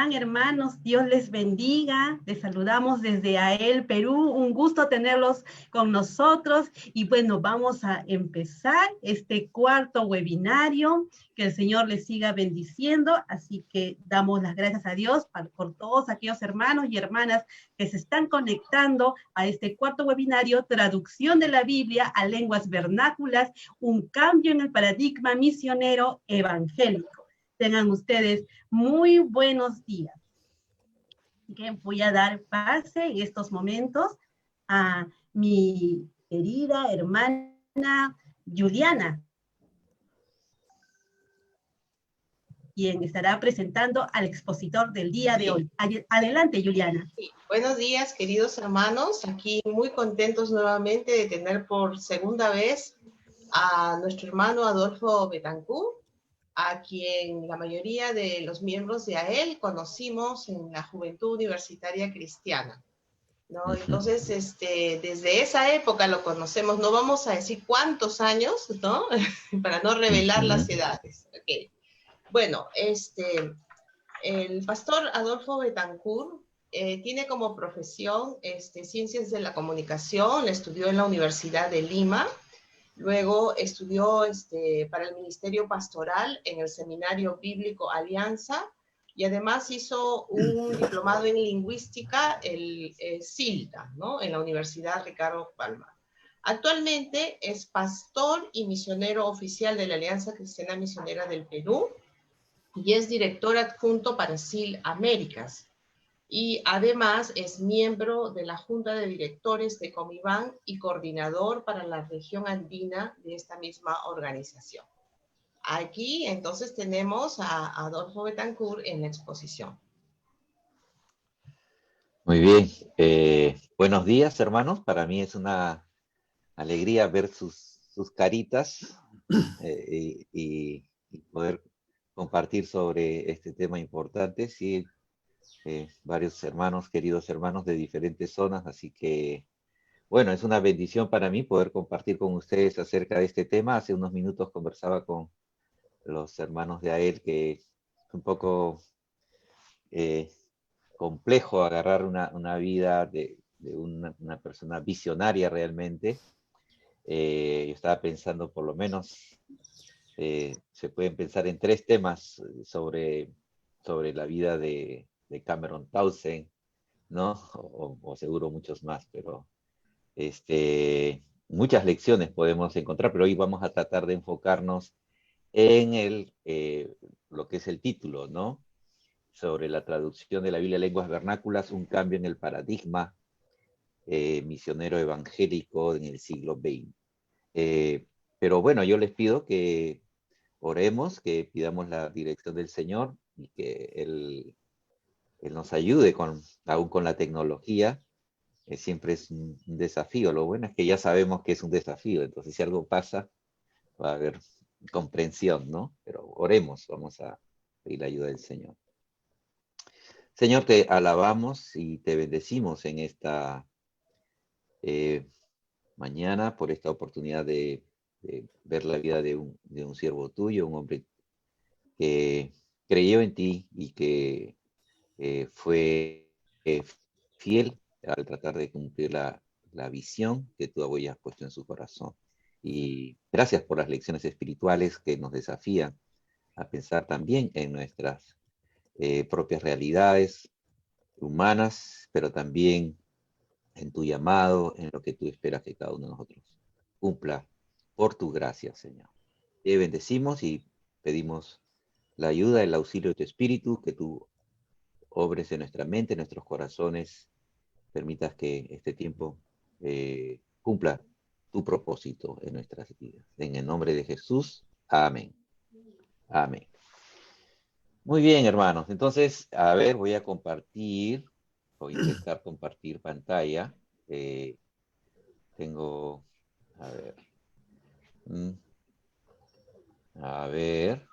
están, hermanos? Dios les bendiga. Les saludamos desde AEL, Perú. Un gusto tenerlos con nosotros. Y bueno, vamos a empezar este cuarto webinario. Que el Señor les siga bendiciendo. Así que damos las gracias a Dios por todos aquellos hermanos y hermanas que se están conectando a este cuarto webinario, Traducción de la Biblia a lenguas vernáculas, un cambio en el paradigma misionero evangélico. Tengan ustedes muy buenos días. Que voy a dar pase en estos momentos a mi querida hermana Juliana, quien estará presentando al expositor del día de hoy. Adelante, Juliana. Sí. Buenos días, queridos hermanos. Aquí muy contentos nuevamente de tener por segunda vez a nuestro hermano Adolfo Betancourt, a quien la mayoría de los miembros de AEL conocimos en la Juventud Universitaria Cristiana, ¿no? Entonces, desde esa época lo conocemos, no vamos a decir cuántos años, ¿no? Para no revelar las edades. Okay. Bueno, el pastor Adolfo Betancourt tiene como profesión Ciencias de la Comunicación, la estudió en la Universidad de Lima, luego estudió para el Ministerio Pastoral en el Seminario Bíblico Alianza, y además hizo un diplomado en lingüística, el CILTA, ¿no? En la Universidad Ricardo Palma. Actualmente es pastor y misionero oficial de la Alianza Cristiana Misionera del Perú, y es director adjunto para SIL Américas. Y además es miembro de la Junta de Directores de Comibán y coordinador para la región andina de esta misma organización. Aquí entonces tenemos a Adolfo Betancourt en la exposición. Muy bien. Buenos días, hermanos. Para mí es una alegría ver sus caritas y poder compartir sobre este tema importante. Sí, varios hermanos, queridos hermanos de diferentes zonas, así que, bueno, es una bendición para mí poder compartir con ustedes acerca de este tema. Hace unos minutos conversaba con los hermanos de AEL que es un poco complejo agarrar una vida de una persona visionaria realmente. Yo estaba pensando por lo menos, se pueden pensar en 3 temas sobre la vida de Cameron Townsend, ¿no? O seguro muchos más, pero muchas lecciones podemos encontrar, pero hoy vamos a tratar de enfocarnos en lo que es el título, ¿no? Sobre la traducción de la Biblia a lenguas vernáculas, un cambio en el paradigma misionero evangélico en el siglo XX. Pero bueno, yo les pido que oremos, que pidamos la dirección del Señor y que Él nos ayude aún con la tecnología. Siempre es un desafío. Lo bueno es que ya sabemos que es un desafío, entonces si algo pasa, va a haber comprensión, ¿no? Pero oremos, vamos a pedir la ayuda del Señor. Señor, te alabamos y te bendecimos en esta mañana por esta oportunidad de ver la vida de un siervo tuyo, un hombre que creyó en ti y que fue fiel al tratar de cumplir la visión que tú habías puesto en su corazón. Y gracias por las lecciones espirituales que nos desafían a pensar también en nuestras propias realidades humanas, pero también en tu llamado, en lo que tú esperas que cada uno de nosotros cumpla por tu gracia, Señor. Te bendecimos y pedimos la ayuda, el auxilio de tu Espíritu, que tú obres en nuestra mente, en nuestros corazones, permitas que este tiempo cumpla tu propósito en nuestras vidas. En el nombre de Jesús, amén. Amén. Muy bien, hermanos. Entonces, a ver, voy a intentar compartir pantalla. Tengo, a ver, a ver,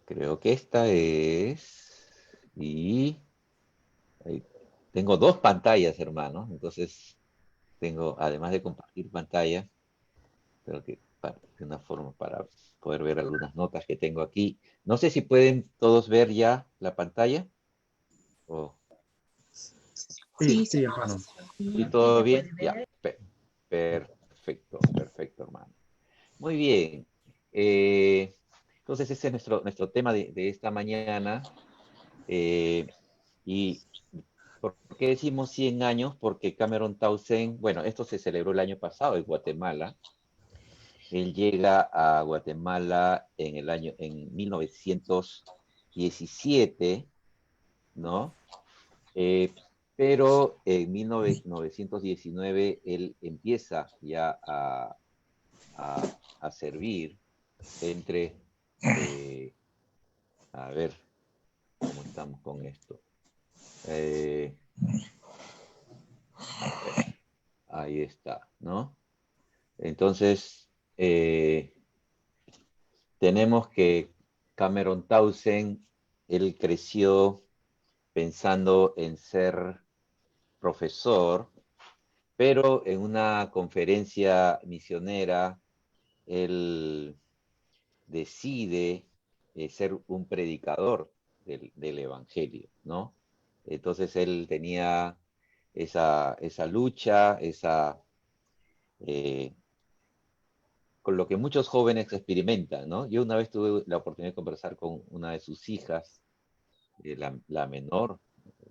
creo que esta es, y ahí, tengo 2 pantallas, hermanos. Entonces, además de compartir pantalla, creo que de una forma para poder ver algunas notas que tengo aquí. No sé si pueden todos ver ya la pantalla. Oh, Sí, Sí, sí, sí, hermano. ¿sí Sí, todo se bien? puede Ya, ver. perfecto, perfecto, hermano. Muy bien. Entonces ese es nuestro tema de esta mañana. Y ¿por qué decimos 100 años? Porque Cameron Townsend, bueno, esto se celebró el año pasado en Guatemala. Él llega a Guatemala en 1917, ¿no? Eh, pero en 1919 él empieza ya a servir entre, eh, a ver cómo estamos con esto. A ver, ahí está, ¿no? Entonces, tenemos que Cameron Townsend, él creció pensando en ser profesor, pero en una conferencia misionera, él decide ser un predicador del Evangelio, ¿no? Entonces él tenía esa lucha, eh, con lo que muchos jóvenes experimentan, ¿no? Yo una vez tuve la oportunidad de conversar con una de sus hijas, la menor,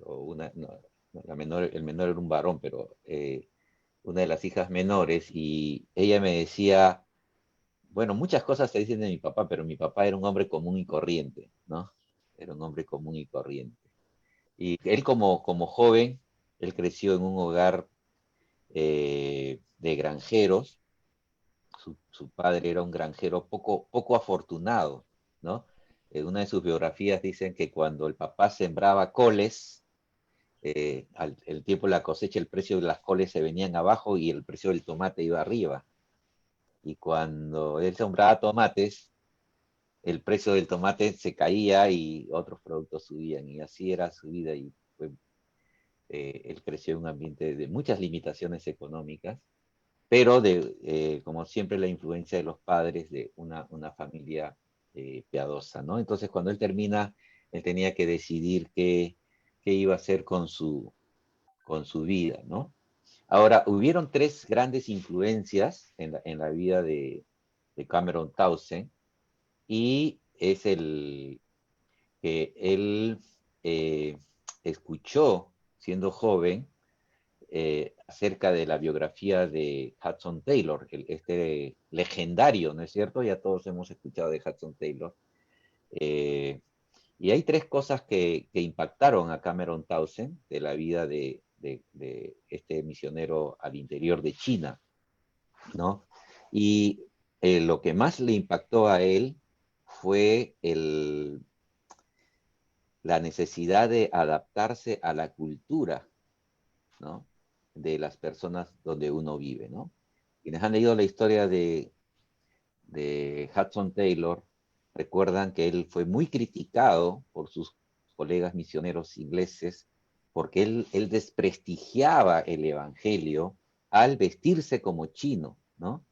o no, la menor, el menor era un varón, pero una de las hijas menores, y ella me decía, bueno, muchas cosas se dicen de mi papá, pero mi papá era un hombre común y corriente, ¿no? Era un hombre común y corriente. Y él como joven, él creció en un hogar de granjeros. Su padre era un granjero poco afortunado, ¿no? En una de sus biografías dicen que cuando el papá sembraba coles, el tiempo de la cosecha, el precio de las coles se venían abajo y el precio del tomate iba arriba. Y cuando él sembraba tomates, el precio del tomate se caía y otros productos subían. Y así era su vida. Y él creció en un ambiente de muchas limitaciones económicas, pero como siempre, la influencia de los padres de una familia piadosa, ¿no? Entonces, cuando él termina, él tenía que decidir qué iba a hacer con su vida, ¿no? Ahora, hubieron tres grandes influencias en la vida de Cameron Townsend, y es el que él eh, escuchó siendo joven acerca de la biografía de Hudson Taylor, este legendario, ¿no es cierto? Ya todos hemos escuchado de Hudson Taylor. Eh, y hay tres cosas que impactaron a Cameron Townsend de la vida de este misionero al interior de China, ¿no? Y lo que más le impactó a él fue la necesidad de adaptarse a la cultura, ¿no? De las personas donde uno vive, ¿no? Quienes han leído la historia de Hudson Taylor recuerdan que él fue muy criticado por sus colegas misioneros ingleses porque él desprestigiaba el evangelio al vestirse como chino, ¿no?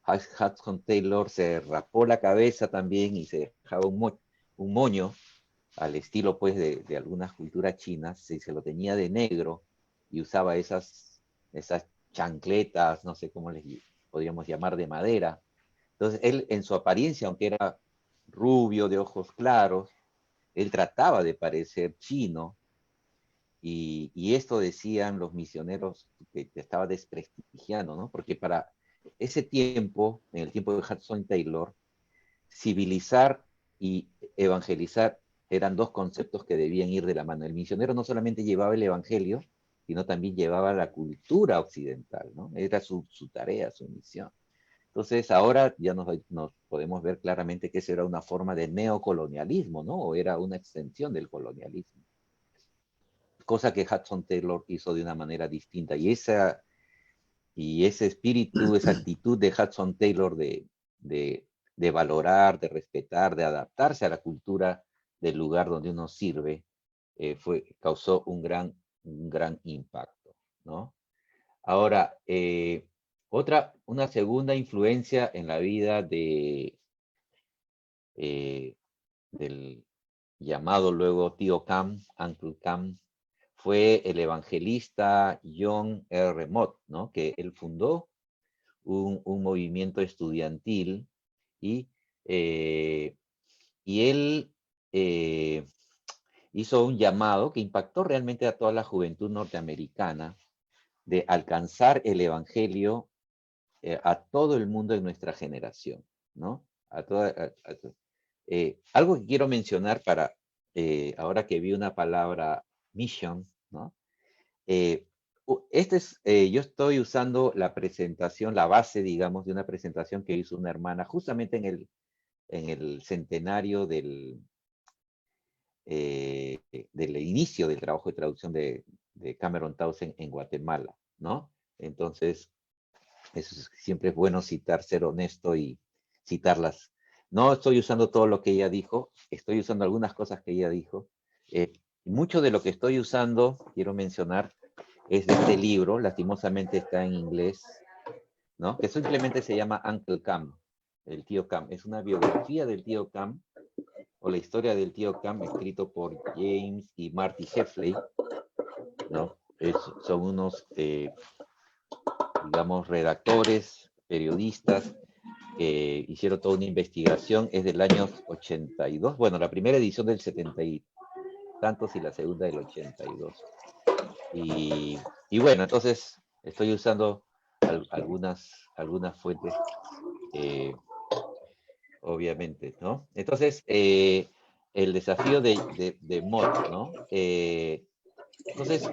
Hudson Taylor se rapó la cabeza también y se dejaba un moño al estilo pues de algunas culturas chinas, se lo tenía de negro y usaba esas chancletas, no sé cómo les podríamos llamar, de madera. Entonces él en su apariencia, aunque era rubio, de ojos claros, él trataba de parecer chino, y esto decían los misioneros que estaba desprestigiando, ¿no? Porque para ese tiempo, en el tiempo de Hudson Taylor, civilizar y evangelizar eran dos conceptos que debían ir de la mano. El misionero no solamente llevaba el evangelio, sino también llevaba la cultura occidental, ¿no? Era su tarea, su misión. Entonces ahora ya nos podemos ver claramente que eso era una forma de neocolonialismo, ¿no? O era una extensión del colonialismo. Cosa que Hudson Taylor hizo de una manera distinta. Y ese espíritu, esa actitud de Hudson Taylor de, de valorar, de respetar, de adaptarse a la cultura del lugar donde uno sirve, causó un gran impacto, ¿no? Ahora, otra una segunda influencia en la vida del llamado luego tío Cam, Uncle Cam, fue el evangelista John R. Mott, ¿no? Que él fundó un movimiento estudiantil y, eh, y él hizo un llamado que impactó realmente a toda la juventud norteamericana de alcanzar el evangelio a todo el mundo en nuestra generación, ¿no? Algo que quiero mencionar para, ahora que vi una palabra mission, ¿no? Yo estoy usando la presentación, la base, digamos, de una presentación que hizo una hermana justamente en el centenario del inicio del trabajo de traducción de Cameron Townsend en Guatemala, ¿no? Entonces, siempre es bueno citar, ser honesto y citarlas. No estoy usando todo lo que ella dijo, estoy usando algunas cosas que ella dijo. Mucho de lo que estoy usando, quiero mencionar, es de este libro, lastimosamente está en inglés, ¿no? Que simplemente se llama Uncle Cam, el tío Cam. Es una biografía del tío Cam, o la historia del tío Cam, escrito por James y Marty Heffley, ¿no? Son unos, digamos, redactores, periodistas, que hicieron toda una investigación, es del año 82, bueno, la primera edición del 70 y tantos y la segunda del 82. Y bueno, entonces estoy usando algunas fuentes, obviamente, ¿no? Entonces, el desafío de Mott, ¿no? Entonces,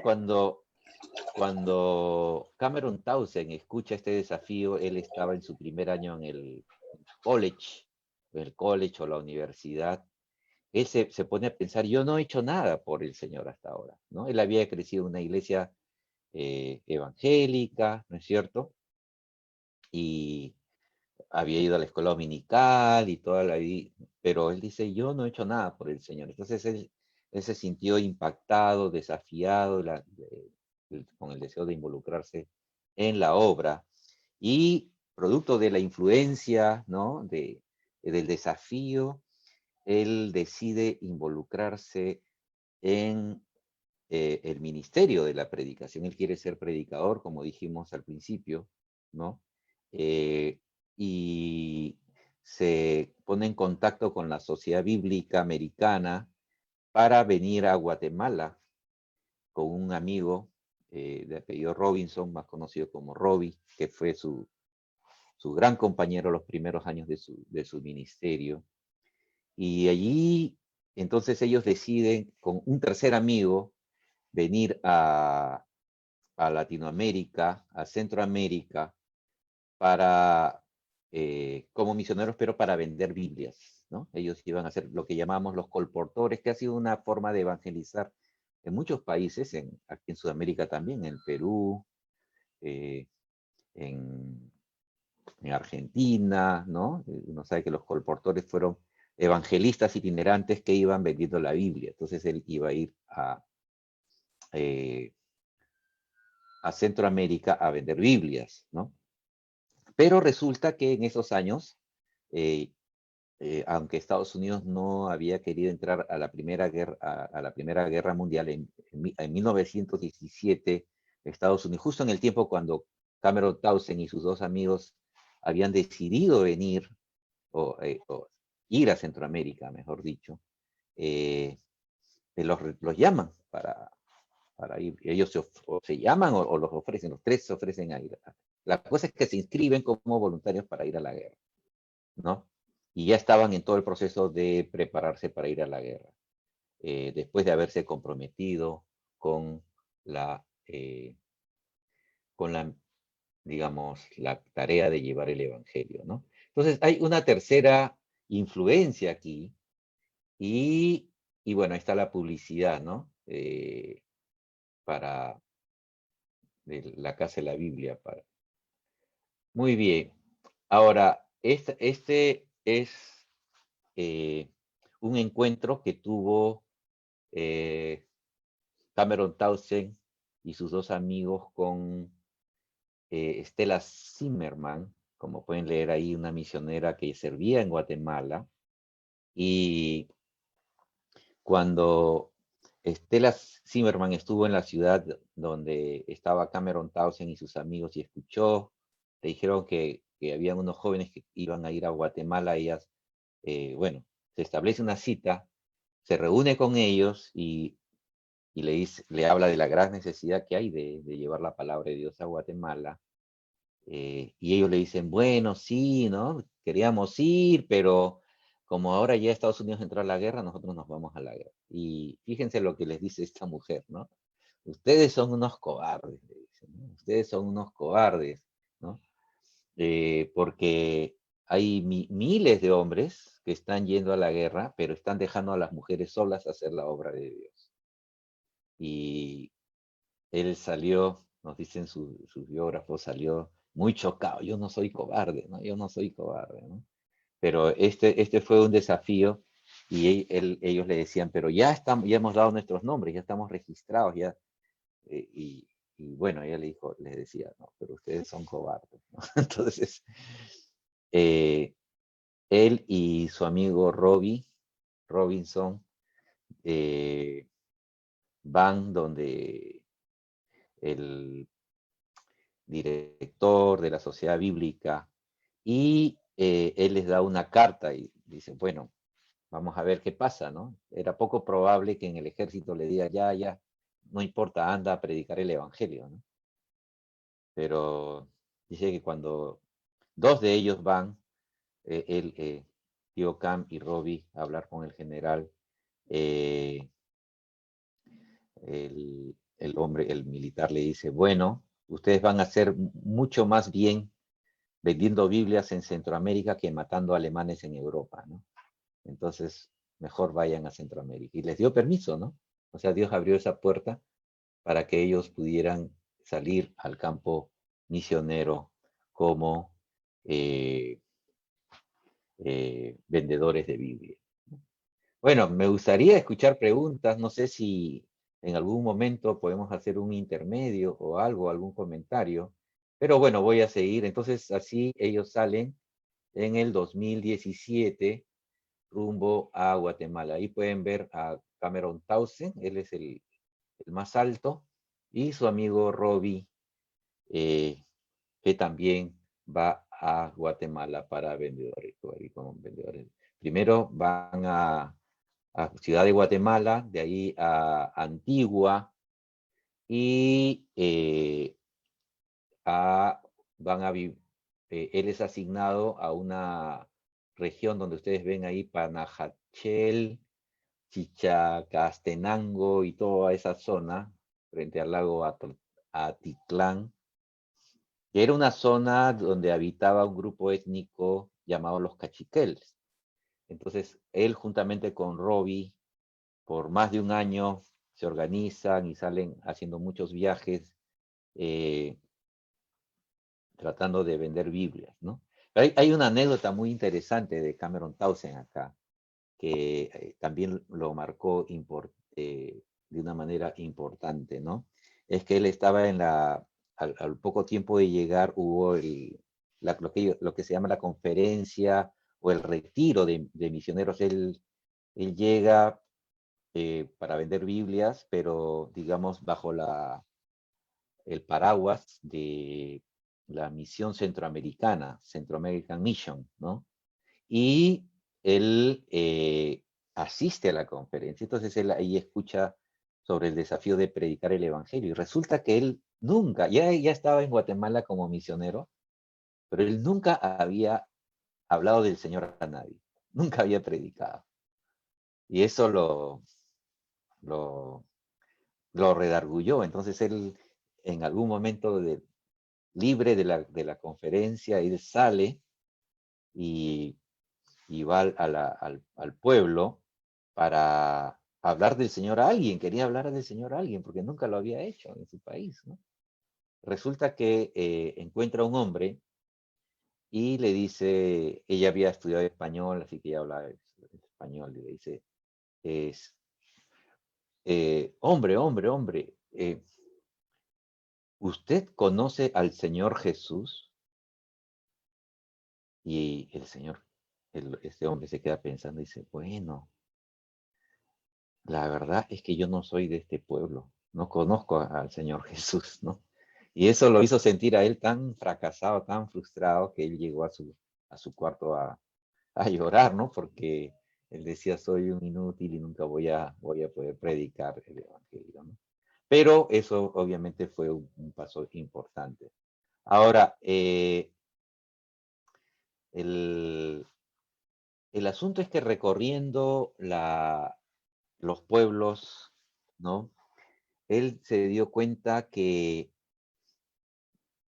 cuando Cameron Townsend escucha este desafío, él estaba en su primer año en el college o la universidad. Él se pone a pensar, yo no he hecho nada por el Señor hasta ahora, ¿no? Él había crecido en una iglesia evangélica, ¿no es cierto? Y había ido a la escuela dominical y toda la vida, pero él dice, yo no he hecho nada por el Señor. Entonces él se sintió impactado, desafiado con el deseo de involucrarse en la obra y producto de la influencia, ¿no? Del desafío, él decide involucrarse en el ministerio de la predicación. Él quiere ser predicador, como dijimos al principio, ¿no? Y se pone en contacto con la Sociedad Bíblica Americana para venir a Guatemala con un amigo de apellido Robinson, más conocido como Robbie, que fue su gran compañero los primeros años de su ministerio. Y allí, entonces ellos deciden con un tercer amigo venir a Latinoamérica, a Centroamérica, como misioneros, pero para vender Biblias, ¿no? Ellos iban a hacer lo que llamamos los colportores, que ha sido una forma de evangelizar en muchos países, aquí en Sudamérica también, en Perú, eh, en, en Argentina, ¿no? Uno sabe que los colportores fueron evangelistas itinerantes que iban vendiendo la Biblia. Entonces él iba a ir a Centroamérica a vender Biblias, ¿no? Pero resulta que en esos años, eh, aunque Estados Unidos no había querido entrar a la Primera Guerra Mundial, en 1917, Estados Unidos, justo en el tiempo cuando Cameron Townsend y sus dos amigos habían decidido venir o ir a Centroamérica, mejor dicho, los llaman para ir. Ellos se llaman o los ofrecen, los tres se ofrecen a ir. La cosa es que se inscriben como voluntarios para ir a la guerra, ¿no? Y ya estaban en todo el proceso de prepararse para ir a la guerra, después de haberse comprometido con la, eh, digamos, la tarea de llevar el evangelio, ¿no? Entonces hay una tercera influencia aquí y bueno, ahí está la publicidad, ¿no? Para la Casa de la Biblia. Muy bien. Ahora, este es un encuentro que tuvo Cameron Townsend y sus dos amigos con Estela Zimmerman, como pueden leer ahí, una misionera que servía en Guatemala, y cuando Estela Zimmerman estuvo en la ciudad donde estaba Cameron Townsend y sus amigos y escuchó, le dijeron que habían unos jóvenes que iban a ir a Guatemala, ellas, bueno, se establece una cita, se reúne con ellos y le habla de la gran necesidad que hay de llevar la palabra de Dios a Guatemala. Y ellos le dicen, bueno, sí, ¿no? Queríamos ir, pero como ahora ya Estados Unidos entró a la guerra, nosotros nos vamos a la guerra. Y fíjense lo que les dice esta mujer, ¿no? Ustedes son unos cobardes, le dicen, ¿no? Ustedes son unos cobardes, ¿no? Porque hay miles de hombres que están yendo a la guerra, pero están dejando a las mujeres solas a hacer la obra de Dios. Y él salió, nos dicen sus biógrafos, salió muy chocado. Yo no soy cobarde, ¿no? Yo no soy cobarde, ¿no? Pero este fue un desafío y ellos le decían, pero ya hemos dado nuestros nombres, ya estamos registrados, ya. eh, y, y bueno, ella les decía, no, pero ustedes son cobardes, ¿no? Entonces, eh, él y su amigo Robinson, eh, van donde el director de la sociedad bíblica, y él les da una carta y dice, bueno, vamos a ver qué pasa, ¿no? Era poco probable que en el ejército le diga, ya, no importa, anda a predicar el evangelio, ¿no? Pero dice que cuando dos de ellos van, Tío Cam y Robbie, a hablar con el general, eh, el hombre, el militar le dice, bueno, ustedes van a hacer mucho más bien vendiendo Biblias en Centroamérica que matando alemanes en Europa, ¿no? Entonces, mejor vayan a Centroamérica. Y les dio permiso, ¿no? O sea, Dios abrió esa puerta para que ellos pudieran salir al campo misionero como eh, vendedores de Biblia. Bueno, me gustaría escuchar preguntas. No sé si en algún momento podemos hacer un intermedio o algo, algún comentario. Pero bueno, voy a seguir. Entonces, así ellos salen en el 2017 rumbo a Guatemala. Ahí pueden ver a Cameron Townsend, él es el más alto, y su amigo Robbie, eh, que también va a Guatemala para vendedores, como vendedores. Primero van a Ciudad de Guatemala, de ahí a Antigua, y van a vivir, él es asignado a una región donde ustedes ven ahí Panajachel, Chichacastenango y toda esa zona, frente al lago Atitlán, que era una zona donde habitaba un grupo étnico llamado los Cachiqueles. Entonces, él juntamente con Robbie, por más de un año, se organizan y salen haciendo muchos viajes, eh, tratando de vender Biblias, ¿no? Pero hay una anécdota muy interesante de Cameron Townsend acá, que también lo marcó de una manera importante, ¿no? Es que él estaba al poco tiempo de llegar, hubo lo que se llama la conferencia o el retiro de misioneros. Él llega para vender Biblias, pero digamos bajo el paraguas de la misión centroamericana, Centro American Mission, ¿no? Y él asiste a la conferencia, entonces él ahí escucha sobre el desafío de predicar el evangelio, y resulta que él nunca, ya estaba en Guatemala como misionero, pero él nunca había hablado del Señor a nadie, nunca había predicado. Y eso lo, lo redargulló. Entonces él, en algún momento libre de la conferencia, él sale y va al pueblo para hablar del Señor a alguien. Quería hablar del Señor a alguien porque nunca lo había hecho en su país, ¿no? Resulta que encuentra a un hombre y le dice, ella había estudiado español, así que ella hablaba español, y le dice, hombre, ¿usted conoce al Señor Jesús? Y este hombre se queda pensando y dice, bueno, la verdad es que yo no soy de este pueblo, no conozco al Señor Jesús, ¿no? Y eso lo hizo sentir a él tan fracasado, tan frustrado, que él llegó a su cuarto a llorar, ¿no? Porque él decía, soy un inútil y nunca voy a poder predicar el Evangelio, ¿no? Pero eso obviamente fue un paso importante. Ahora, el, el asunto es que recorriendo los pueblos, ¿no? Él se dio cuenta que,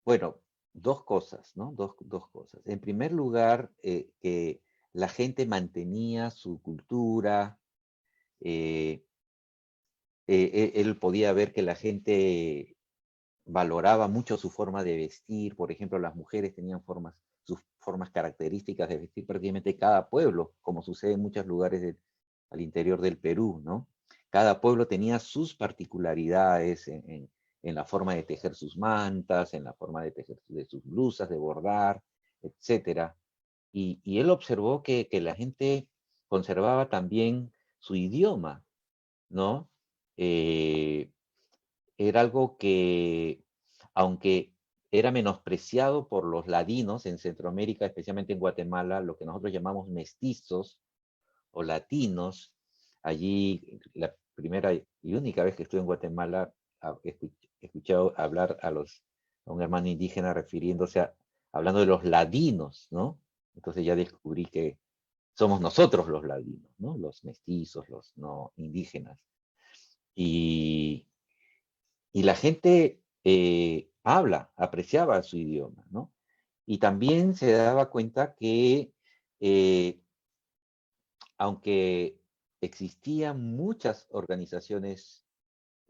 bueno, dos cosas, ¿no? Dos cosas. En primer lugar, que la gente mantenía su cultura, eh, él podía ver que la gente valoraba mucho su forma de vestir. Por ejemplo, las mujeres tenían sus formas características de vestir prácticamente cada pueblo, como sucede en muchos lugares al interior del Perú, ¿no? Cada pueblo tenía sus particularidades en la forma de tejer sus mantas, en la forma de tejer de sus blusas, de bordar, etcétera. Y él observó que la gente conservaba también su idioma, ¿no? Eh, Era algo que, aunque era menospreciado por los ladinos en Centroamérica, especialmente en Guatemala, lo que nosotros llamamos mestizos o latinos, allí la primera y única vez que estuve en Guatemala, he escuchado hablar a un hermano indígena refiriéndose hablando de los ladinos, ¿no? Entonces ya descubrí que somos nosotros los ladinos, ¿no? Los mestizos, los no indígenas. Y, y la gente apreciaba su idioma, ¿no? Y también se daba cuenta que, eh, aunque existían muchas organizaciones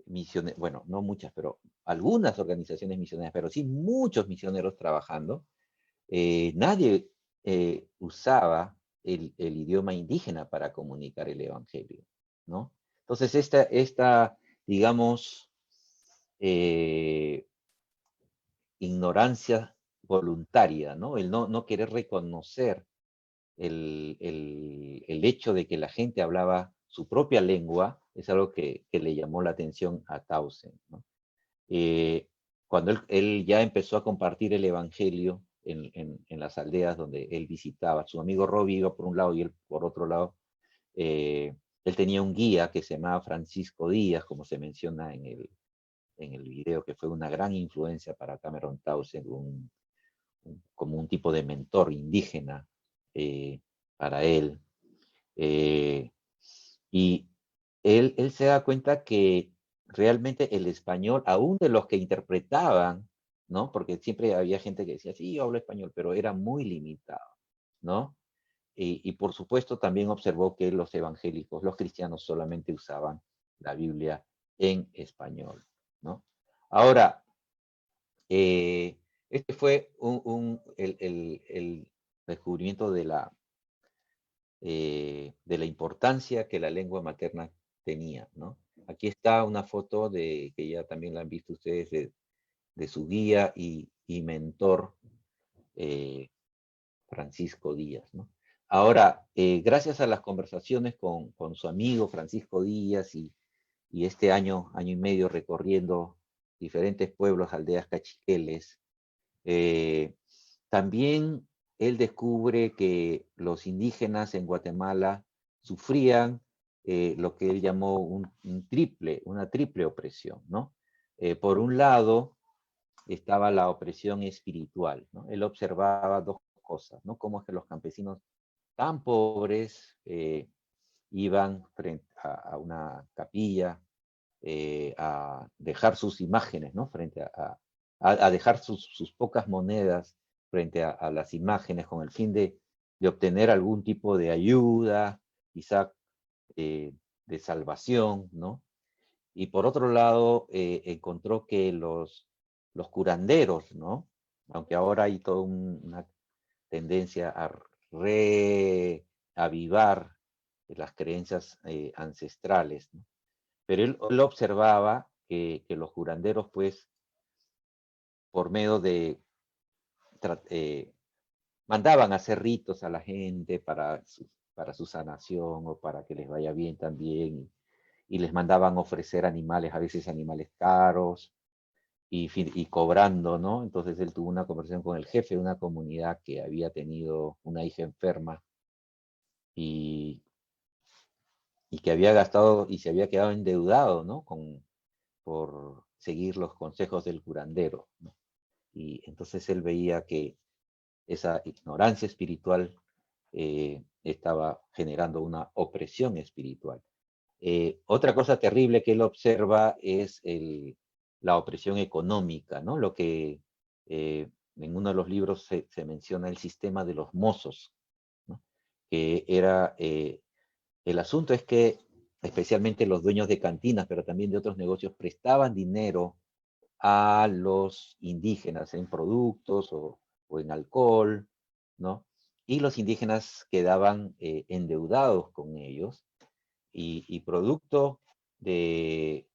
misioneras, bueno, no muchas, pero algunas organizaciones misioneras, pero sí muchos misioneros trabajando, nadie usaba el idioma indígena para comunicar el evangelio, ¿no? Entonces, digamos, eh, ignorancia voluntaria, ¿no? El no querer reconocer el hecho de que la gente hablaba su propia lengua, es algo que le llamó la atención a Tausen, ¿no? Eh, Cuando él ya empezó a compartir el evangelio en las aldeas donde él visitaba, su amigo Robbie iba por un lado y él por otro lado, él tenía un guía que se llamaba Francisco Díaz, como se menciona en el video, que fue una gran influencia para Cameron Townsend, como un tipo de mentor indígena para él. Eh, y él se da cuenta que realmente el español, aún de los que interpretaban, ¿no? Porque siempre había gente que decía, sí, yo hablo español, pero era muy limitado, ¿no? Y por supuesto también observó que los evangélicos, los cristianos solamente usaban la Biblia en español, ¿no? Ahora, este fue el descubrimiento de la importancia que la lengua materna tenía, ¿no? Aquí está una foto que ya también la han visto ustedes, de su guía y mentor, eh, Francisco Díaz, ¿no? Ahora, gracias a las conversaciones con su amigo Francisco Díaz y este año y medio recorriendo diferentes pueblos, aldeas cachiqueles, también él descubre que los indígenas en Guatemala sufrían lo que él llamó una triple opresión, ¿no? Por un lado estaba la opresión espiritual, ¿no? Él observaba dos cosas, ¿no? Cómo es que los campesinos tan pobres iban frente a una capilla a dejar sus imágenes, ¿no? Frente a dejar sus pocas monedas frente a las imágenes con el fin de obtener algún tipo de ayuda, quizá de salvación, ¿no? Y por otro lado, encontró que los curanderos, ¿no? Aunque ahora hay toda una tendencia a reavivar las creencias ancestrales, ¿no? Pero él observaba que los curanderos, pues, por medio de, mandaban a hacer ritos a la gente para su sanación o para que les vaya bien también, y les mandaban ofrecer animales, a veces animales caros, y cobrando, ¿no? Entonces él tuvo una conversación con el jefe de una comunidad que había tenido una hija enferma y que había gastado y se había quedado endeudado, ¿no? Por seguir los consejos del curandero, ¿no? Y entonces él veía que esa ignorancia espiritual estaba generando una opresión espiritual. Otra cosa terrible que él observa es la opresión económica, ¿no? Lo que en uno de los libros se menciona el sistema de los mozos, ¿no? Que era, el asunto es que especialmente los dueños de cantinas, pero también de otros negocios, prestaban dinero a los indígenas en productos o en alcohol, ¿no? Y los indígenas quedaban endeudados con ellos y producto de,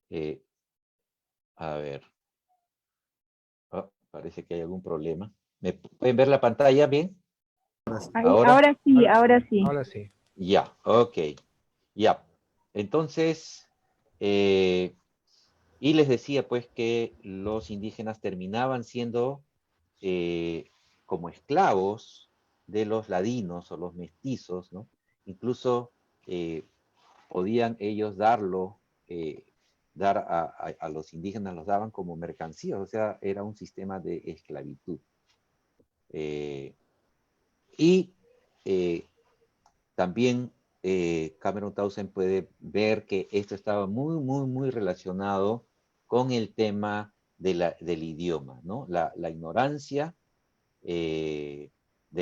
eh, a ver, parece que hay algún problema. ¿Me pueden ver la pantalla bien? ¿Ahora? Ahora sí, ahora sí. Ahora sí. Ya, ok, ya. Entonces, y les decía pues que los indígenas terminaban siendo como esclavos de los ladinos o los mestizos, ¿no? Incluso podían ellos dar a los indígenas, los daban como mercancías, o sea, era un sistema de esclavitud. Y también Cameron Townsend puede ver que esto estaba muy, muy, muy relacionado con el tema del idioma, ¿no? La ignorancia de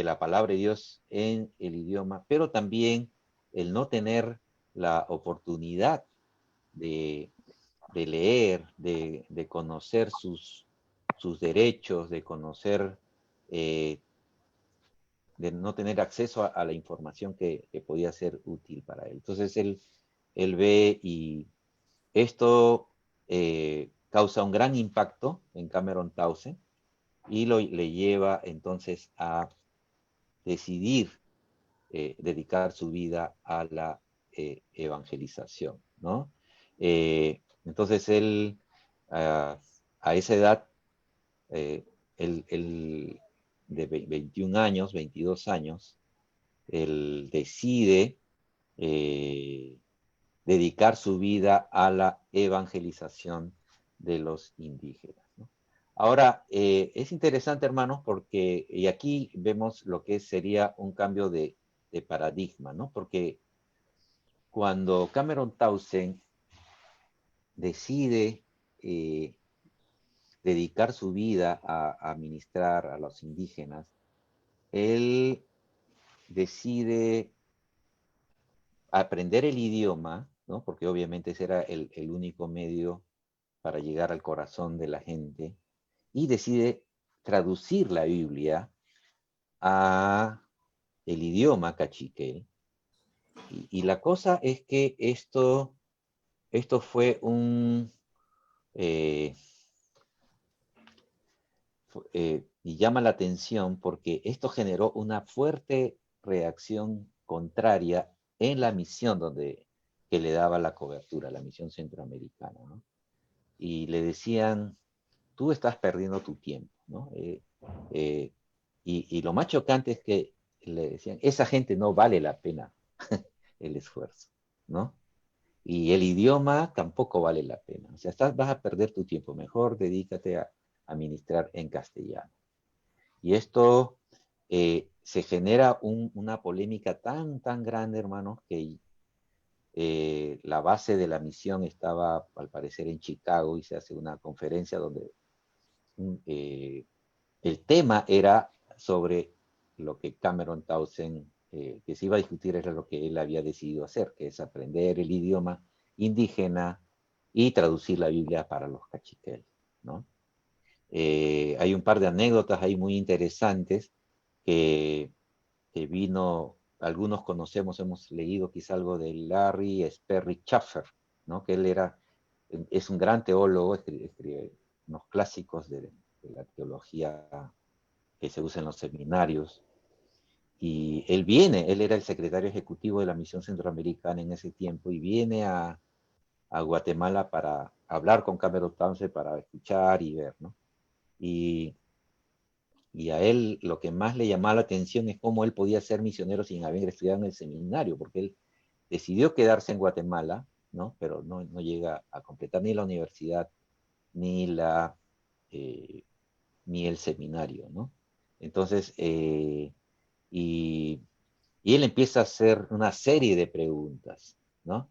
la palabra de Dios en el idioma, pero también el no tener la oportunidad de leer, de conocer sus derechos, de conocer, de no tener acceso a la información que podía ser útil para él. Entonces él ve y esto causa un gran impacto en Cameron Townsend y le lleva entonces a decidir dedicar su vida a la evangelización, ¿no? Entonces él, a esa edad, él de 21 años, 22 años, él decide dedicar su vida a la evangelización de los indígenas, ¿no? Ahora, es interesante, hermanos, porque, y aquí vemos lo que sería un cambio de paradigma, ¿no? Porque cuando Cameron Townsend decide dedicar su vida a ministrar a los indígenas, él decide aprender el idioma, ¿no? Porque obviamente ese era el único medio para llegar al corazón de la gente, y decide traducir la Biblia a el idioma cachiquel. Y la cosa es que esto fue y llama la atención porque esto generó una fuerte reacción contraria en la misión que le daba la cobertura, la misión centroamericana, ¿no? Y le decían, tú estás perdiendo tu tiempo, ¿no? Y lo más chocante es que le decían, esa gente no vale la pena el esfuerzo, ¿no? Y el idioma tampoco vale la pena. O sea, vas a perder tu tiempo. Mejor dedícate a ministrar en castellano. Y esto se genera una polémica tan, tan grande, hermanos, que la base de la misión estaba, al parecer, en Chicago, y se hace una conferencia donde el tema era sobre lo que Cameron Townsend, que se iba a discutir, era lo que él había decidido hacer, que es aprender el idioma indígena y traducir la Biblia para los cachiquel, ¿no? Hay un par de anécdotas ahí muy interesantes que algunos conocemos, hemos leído quizá algo de Larry Sperry Chafer, ¿no? Que él es un gran teólogo, escribe unos clásicos la teología que se usa en los seminarios. Y él era el secretario ejecutivo de la Misión Centroamericana en ese tiempo, y viene a Guatemala para hablar con Cameron Townsend, para escuchar y ver, ¿no? Y a él lo que más le llamaba la atención es cómo él podía ser misionero sin haber estudiado en el seminario, porque él decidió quedarse en Guatemala, ¿no? Pero no llega a completar ni la universidad, ni ni el seminario, ¿no? Entonces, y él empieza a hacer una serie de preguntas, ¿no?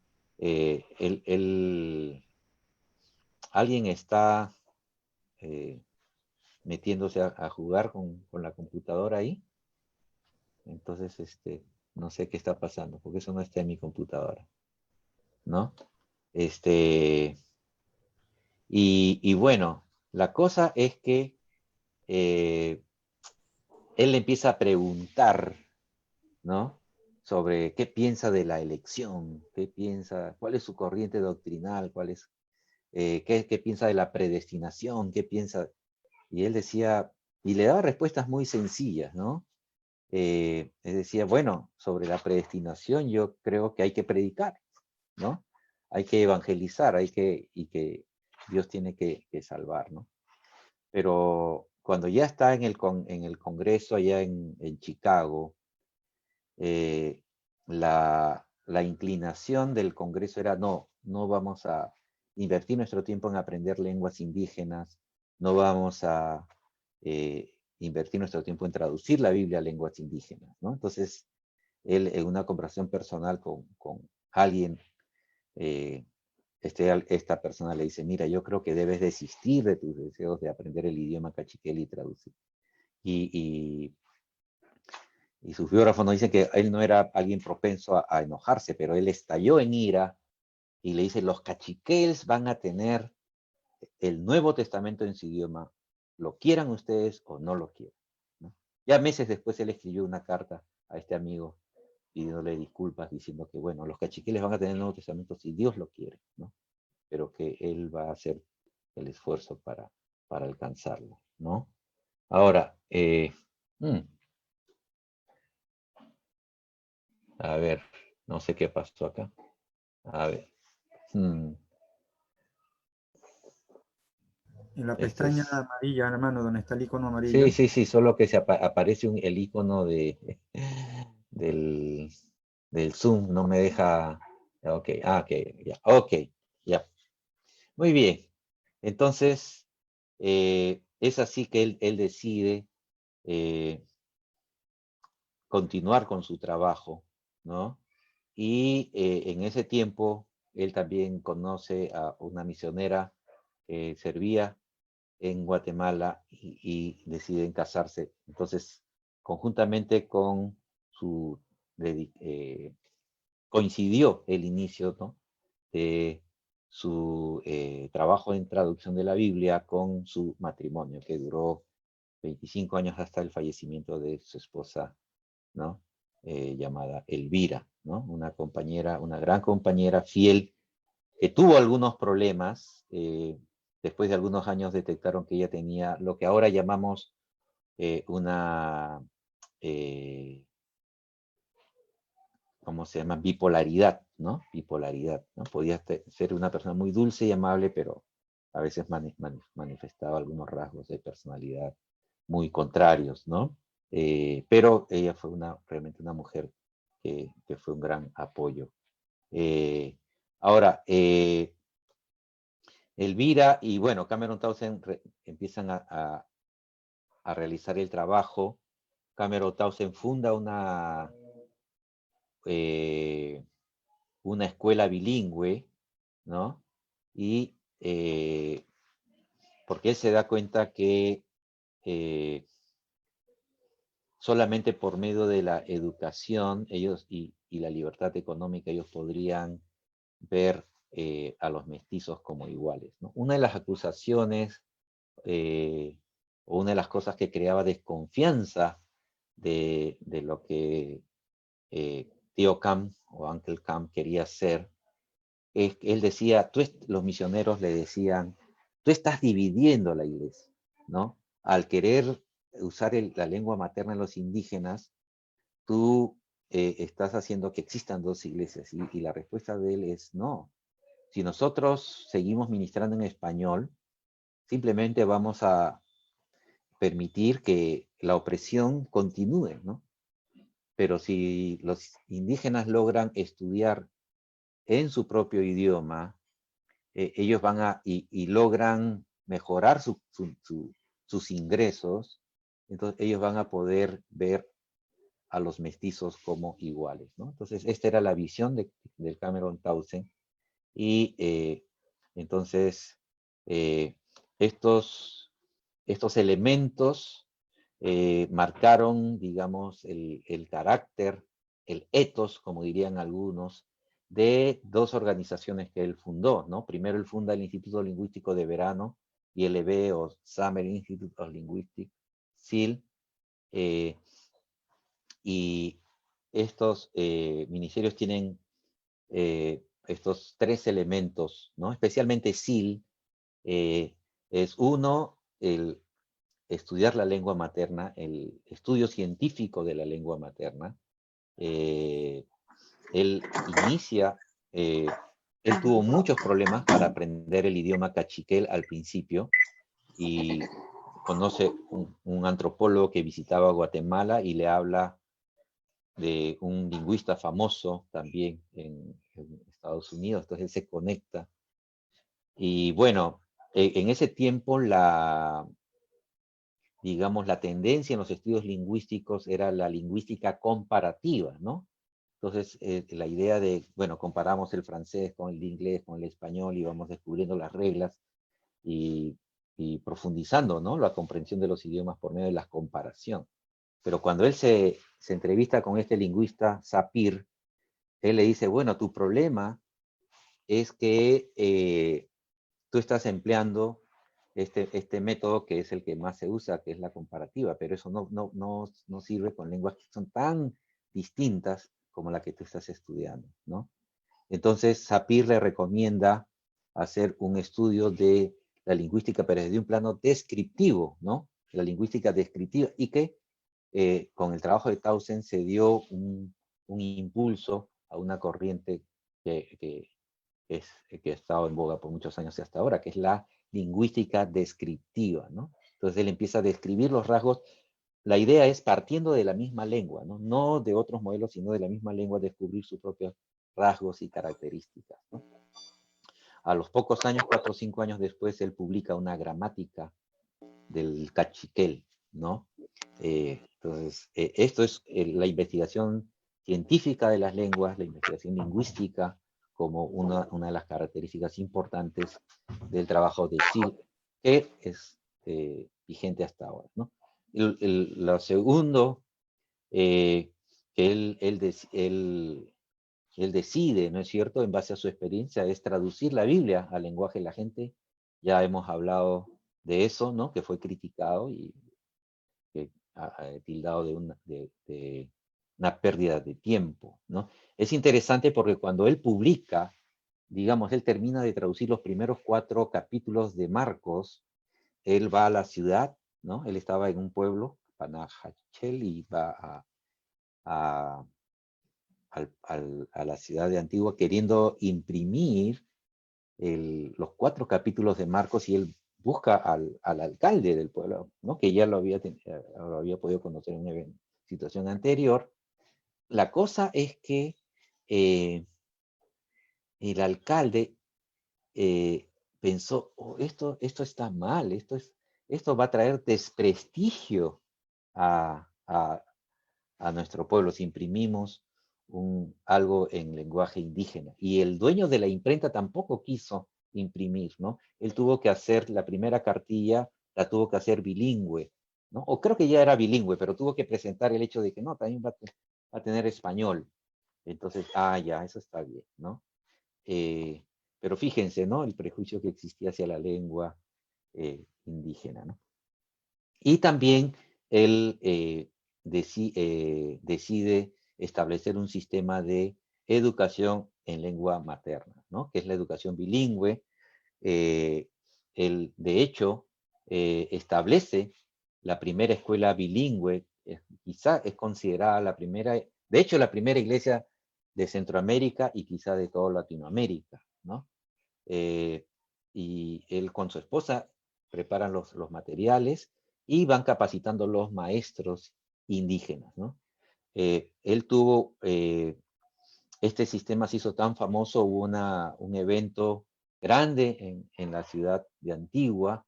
Alguien está metiéndose a jugar con la computadora ahí. Entonces, no sé qué está pasando, porque eso no está en mi computadora, ¿no? Y bueno, la cosa es que él le empieza a preguntar, ¿no? Sobre qué piensa de la elección, qué piensa, cuál es su corriente doctrinal, qué piensa de la predestinación, qué piensa. Y él decía, y le daba respuestas muy sencillas, ¿no? Él decía, bueno, sobre la predestinación yo creo que hay que predicar, ¿no? Hay que evangelizar, y que Dios tiene que salvar, ¿no? Pero cuando ya está en el Congreso allá en Chicago, la inclinación del Congreso era, no vamos a invertir nuestro tiempo en aprender lenguas indígenas, no vamos a invertir nuestro tiempo en traducir la Biblia a lenguas indígenas, ¿no? Entonces, él en una conversación personal con alguien, esta persona le dice, mira, yo creo que debes desistir de tus deseos de aprender el idioma cachiquel y traducir. Y sus biógrafos nos dicen que él no era alguien propenso a enojarse, pero él estalló en ira y le dice, los cachiquels van a tener el Nuevo Testamento en su idioma, lo quieran ustedes o no lo quieran, ¿no? Ya meses después él escribió una carta a este amigo pidiéndole disculpas, diciendo que, bueno, los cachiqueles van a tener el Nuevo Testamento si Dios lo quiere, ¿no? Pero que él va a hacer el esfuerzo para alcanzarlo, ¿no? Ahora, a ver, no sé qué pasó acá. A ver. En la pestaña amarilla, hermano, donde está el icono amarillo. Sí, solo que aparece el icono del Zoom, no me deja. Ok, ya. Muy bien. Entonces, es así que él decide continuar con su trabajo, ¿no? Y en ese tiempo, él también conoce a una misionera que servía en Guatemala y deciden casarse. Entonces, conjuntamente con coincidió el inicio, ¿no?, de su trabajo en traducción de la Biblia con su matrimonio, que duró 25 años hasta el fallecimiento de su esposa, ¿no? Llamada Elvira, ¿no? Una compañera, una gran compañera fiel, que tuvo algunos problemas. Después de algunos años detectaron que ella tenía lo que ahora llamamos una, ¿cómo se llama? Bipolaridad, ¿no? Bipolaridad, ¿no? Podía ser una persona muy dulce y amable, pero a veces manifestaba algunos rasgos de personalidad muy contrarios, ¿no? Pero ella fue realmente una mujer que fue un gran apoyo. Ahora, Elvira y, bueno, Cameron Townsend empiezan a realizar el trabajo. Cameron Townsend funda una escuela bilingüe, ¿no? Y porque él se da cuenta que solamente por medio de la educación ellos y la libertad económica ellos podrían ver a los mestizos como iguales, ¿no? Una de las acusaciones o una de las cosas que creaba desconfianza de lo que Tío Cam o Uncle Cam quería hacer, es que él decía, los misioneros le decían, tú estás dividiendo la iglesia, ¿no? al querer usar la lengua materna en los indígenas, tú estás haciendo que existan dos iglesias. Y la respuesta de él es no. Si nosotros seguimos ministrando en español, simplemente vamos a permitir que la opresión continúe, ¿no? Pero si los indígenas logran estudiar en su propio idioma, ellos van y logran mejorar sus ingresos, entonces ellos van a poder ver a los mestizos como iguales, ¿no? Entonces, esta era la visión del Cameron Townsend. Y entonces, estos elementos marcaron, digamos, el carácter, el ethos, como dirían algunos, de dos organizaciones que él fundó, ¿no? Primero él funda el Instituto Lingüístico de Verano, ILB o Summer Institute of Linguistics, SIL, y estos ministerios tienen estos tres elementos, ¿no? Especialmente SIL, es uno, el estudiar la lengua materna, el estudio científico de la lengua materna. Él inicia, él tuvo muchos problemas para aprender el idioma cachiquel al principio, y conoce un antropólogo que visitaba Guatemala y le habla de un lingüista famoso también en Estados Unidos. Entonces él se conecta. Y bueno, en ese tiempo digamos, la tendencia en los estudios lingüísticos era la lingüística comparativa, ¿no? Entonces, la idea de, bueno, comparamos el francés con el inglés, con el español, y vamos descubriendo las reglas y profundizando, ¿no? La comprensión de los idiomas por medio de la comparación. Pero cuando él se entrevista con este lingüista, Sapir, él le dice, bueno, tu problema es que tú estás empleando este método que es el que más se usa, que es la comparativa, pero eso no sirve con lenguas que son tan distintas como la que tú estás estudiando, ¿no? Entonces, Sapir le recomienda hacer un estudio de la lingüística, pero desde un plano descriptivo, ¿no? La lingüística descriptiva, y que con el trabajo de Townsend se dio un impulso a una corriente que ha estado en boga por muchos años y hasta ahora, que es la lingüística descriptiva, ¿no? Entonces él empieza a describir los rasgos. La idea es, partiendo de la misma lengua, ¿no? No de otros modelos, sino de la misma lengua, descubrir sus propios rasgos y características, ¿no? A los pocos años, 4 o 5 años después, él publica una gramática del cachiquel, ¿no? Entonces, esto es la investigación científica de las lenguas, la investigación lingüística, como una de las características importantes del trabajo de SIL, que es vigente hasta ahora, ¿no? Lo segundo que él decide, ¿no es cierto?, en base a su experiencia, es traducir la Biblia al lenguaje de la gente. Ya hemos hablado de eso, ¿no?, que fue criticado y tildado de una pérdida de tiempo, ¿no? Es interesante porque cuando él publica, digamos, él termina de traducir los primeros 4 capítulos de Marcos, él va a la ciudad, ¿no? Él estaba en un pueblo, Panajachel, y va a la ciudad de Antigua queriendo imprimir los 4 capítulos de Marcos, y él busca al alcalde del pueblo, ¿no?, que ya lo había podido conocer en una situación anterior. La cosa es que el alcalde pensó, oh, esto está mal, esto va a traer desprestigio a nuestro pueblo si imprimimos algo en lenguaje indígena. Y el dueño de la imprenta tampoco quiso imprimir, ¿no? Él tuvo que hacer la primera cartilla, la tuvo que hacer bilingüe, ¿no? O creo que ya era bilingüe, pero tuvo que presentar el hecho de que no, también va a tener español. Entonces, ya, eso está bien, ¿no? Pero fíjense, ¿no?, el prejuicio que existía hacia la lengua indígena, ¿no? Y también él decide establecer un sistema de educación en lengua materna, ¿no?, que es la educación bilingüe. Él, de hecho, establece la primera escuela bilingüe, quizá es considerada la primera, de hecho la primera iglesia de Centroamérica y quizá de toda Latinoamérica, ¿no? Y él con su esposa preparan los materiales y van capacitando los maestros indígenas, ¿no? Él tuvo, este sistema se hizo tan famoso, hubo un evento grande en la ciudad de Antigua,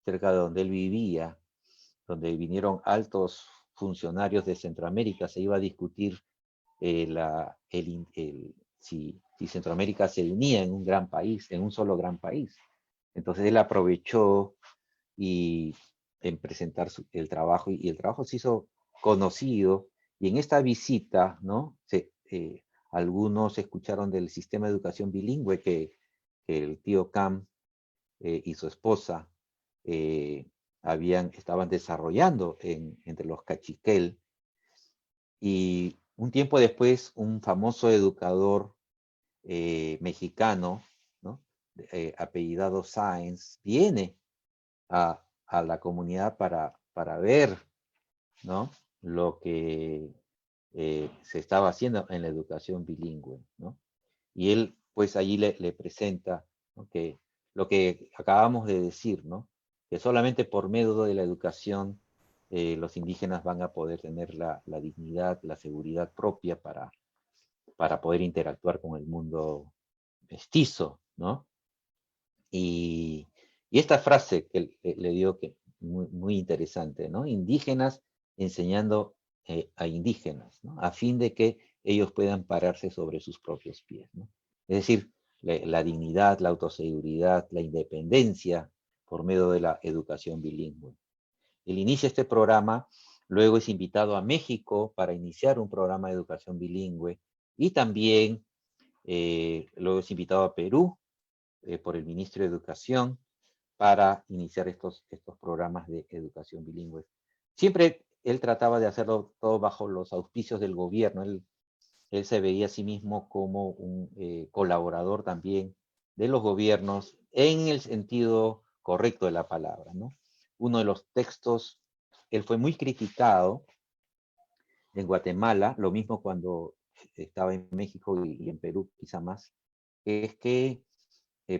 cerca de donde él vivía, donde vinieron altos funcionarios de Centroamérica, se iba a discutir si Centroamérica se unía en un gran país, en un solo gran país. Entonces él aprovechó en presentar el trabajo, y el trabajo se hizo conocido, y en esta visita, ¿no? Algunos escucharon del sistema de educación bilingüe que el tío Cam y su esposa estaban desarrollando entre los cachiquel, y un tiempo después un famoso educador mexicano, ¿no? Apellidado Sáenz, viene a la comunidad para ver, ¿no? Lo que se estaba haciendo en la educación bilingüe, ¿no? Y él, pues allí le presenta, ¿no? Que lo que acabamos de decir, ¿no? Que solamente por medio de la educación los indígenas van a poder tener la dignidad, la seguridad propia para poder interactuar con el mundo mestizo, ¿no? Y esta frase que le dio, que muy, muy interesante, ¿no? Indígenas enseñando a indígenas, ¿no? A fin de que ellos puedan pararse sobre sus propios pies, ¿no? Es decir, la dignidad, la autoseguridad, la independencia por medio de la educación bilingüe. Él inicia este programa, luego es invitado a México para iniciar un programa de educación bilingüe, y también luego es invitado a Perú por el ministro de Educación para iniciar estos programas de educación bilingüe. Siempre él trataba de hacerlo todo bajo los auspicios del gobierno. Él se veía a sí mismo como un colaborador también de los gobiernos en el sentido correcto de la palabra, ¿no? Uno de los textos, él fue muy criticado en Guatemala, lo mismo cuando estaba en México y en Perú quizá más, es que,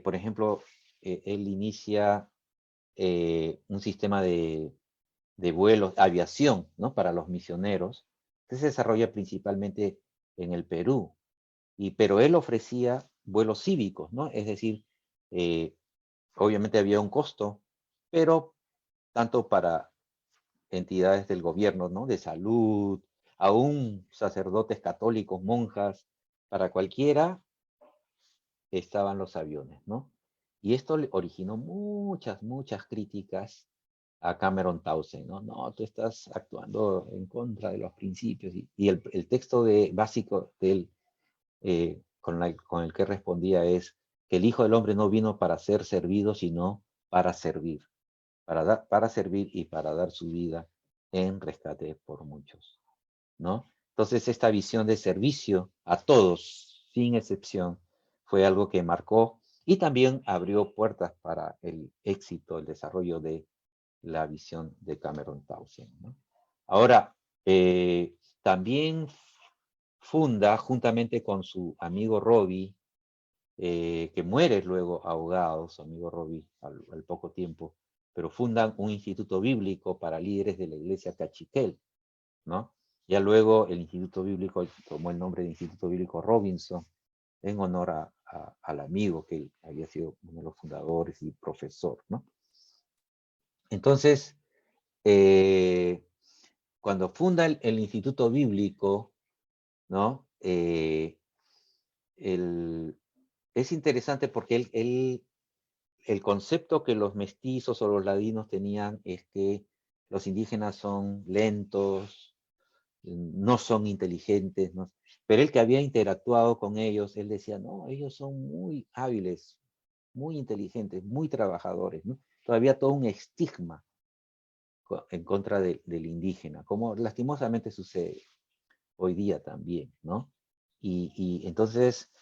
por ejemplo, él inicia un sistema de vuelos, aviación, ¿no? Para los misioneros, que se desarrolla principalmente en el Perú, pero él ofrecía vuelos cívicos, ¿no? Es decir, obviamente había un costo, pero tanto para entidades del gobierno, ¿no? De salud, aún sacerdotes católicos, monjas, para cualquiera estaban los aviones, ¿no? Y esto originó muchas, muchas críticas a Cameron Townsend, ¿no? No, tú estás actuando en contra de los principios. Y el texto básico de él, con el que respondía, es que el Hijo del Hombre no vino para ser servido, sino para servir. Para servir y para dar su vida en rescate por muchos, ¿no? Entonces, esta visión de servicio a todos, sin excepción, fue algo que marcó y también abrió puertas para el éxito, el desarrollo de la visión de Cameron Townsend, ¿no? Ahora, también funda, juntamente con su amigo Robbie, que muere luego ahogado, su amigo Robbie, al poco tiempo, pero fundan un instituto bíblico para líderes de la iglesia cachiquel, ¿no? Ya luego el Instituto Bíblico tomó el nombre de Instituto Bíblico Robinson en honor al amigo que había sido uno de los fundadores y profesor, ¿no? Entonces, cuando funda el Instituto Bíblico, ¿no? Es interesante porque el concepto que los mestizos o los ladinos tenían es que los indígenas son lentos, no son inteligentes, ¿no? Pero él, que había interactuado con ellos, él decía, no, ellos son muy hábiles, muy inteligentes, muy trabajadores, ¿no? Todavía todo un estigma en contra del indígena, como lastimosamente sucede hoy día también, ¿no? Y entonces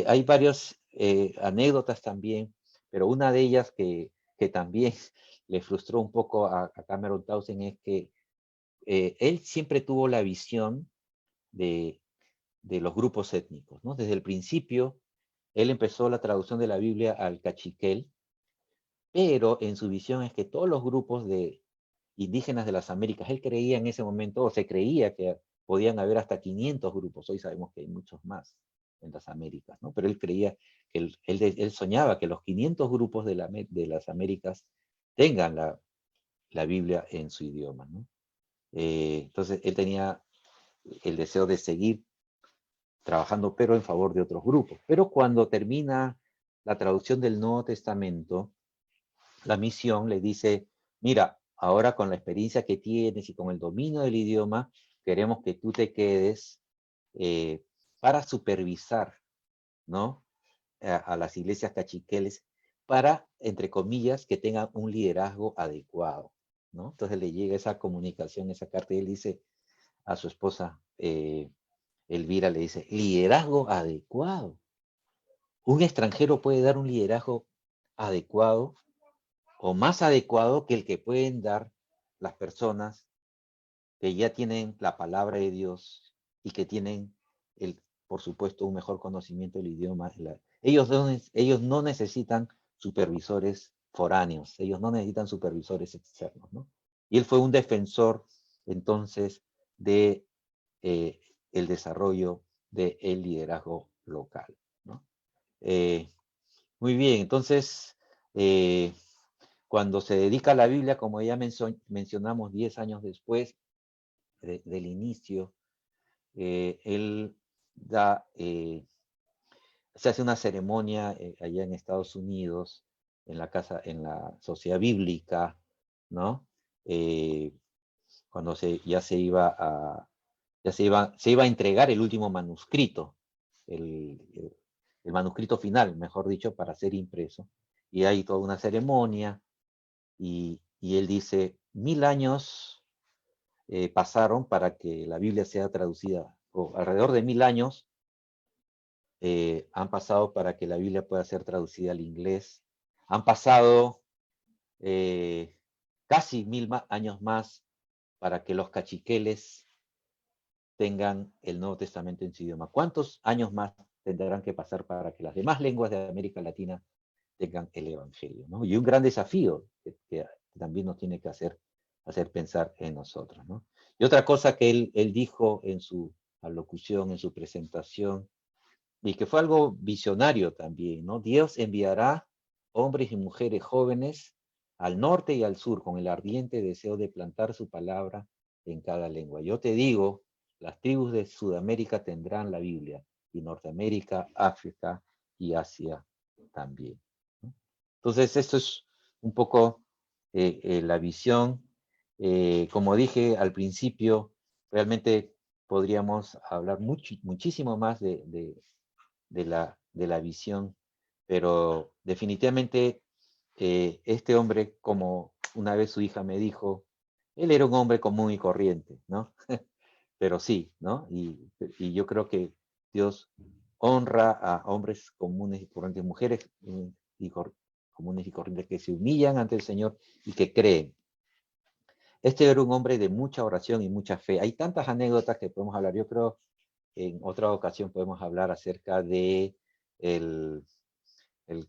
hay varias anécdotas también, pero una de ellas que que también le frustró un poco a Cameron Townsend es que él siempre tuvo la visión de los grupos étnicos, ¿no? Desde el principio, él empezó la traducción de la Biblia al cachiquel, pero en su visión es que todos los grupos de indígenas de las Américas, él creía en ese momento, o se creía que podían haber hasta 500 grupos, hoy sabemos que hay muchos más en las Américas, ¿no? Pero él creía que él soñaba que los 500 grupos de las Américas tengan la Biblia en su idioma, ¿no? Entonces él tenía el deseo de seguir trabajando, pero en favor de otros grupos. Pero cuando termina la traducción del Nuevo Testamento, la misión le dice, mira, ahora con la experiencia que tienes y con el dominio del idioma, queremos que tú te quedes para supervisar, ¿no? A las iglesias cachiqueles para, entre comillas, que tengan un liderazgo adecuado, ¿no? Entonces le llega esa comunicación, esa carta, y él dice a su esposa, Elvira, le dice, liderazgo adecuado. Un extranjero puede dar un liderazgo adecuado o más adecuado que el que pueden dar las personas que ya tienen la palabra de Dios y que tienen, por supuesto, un mejor conocimiento del idioma. Ellos no necesitan supervisores foráneos, ellos no necesitan supervisores externos, ¿no? Y él fue un defensor, entonces, de el desarrollo del liderazgo local, ¿no? Muy bien, entonces, cuando se dedica a la Biblia, como ya mencionamos 10 años después del inicio, él se hace una ceremonia allá en Estados Unidos, en la Sociedad Bíblica, ¿no? Cuando ya se iba a entregar el último manuscrito, el manuscrito final, mejor dicho, para ser impreso. Y hay toda una ceremonia, y él dice, 1000 años pasaron para que la Biblia sea traducida, o alrededor de 1000 años han pasado para que la Biblia pueda ser traducida al inglés. Han pasado casi 1000 años más para que los cachiqueles tengan el Nuevo Testamento en su idioma. ¿Cuántos años más tendrán que pasar para que las demás lenguas de América Latina tengan el Evangelio, ¿no? Y un gran desafío que también nos tiene que hacer pensar en nosotros, ¿no? Y otra cosa que él dijo en su alocución, en su presentación, y que fue algo visionario también, ¿no? Dios enviará hombres y mujeres jóvenes al norte y al sur con el ardiente deseo de plantar su palabra en cada lengua. Yo te digo, las tribus de Sudamérica tendrán la Biblia, y Norteamérica, África y Asia también, ¿no? Entonces, esto es un poco la visión. Como dije al principio, realmente podríamos hablar muchísimo más de la visión, pero definitivamente este hombre, como una vez su hija me dijo, él era un hombre común y corriente, ¿no? Pero sí, ¿no? Y yo creo que Dios honra a hombres comunes y corrientes, mujeres comunes y corrientes que se humillan ante el Señor y que creen. Este era un hombre de mucha oración y mucha fe. Hay tantas anécdotas que podemos hablar. Yo creo en otra ocasión podemos hablar acerca de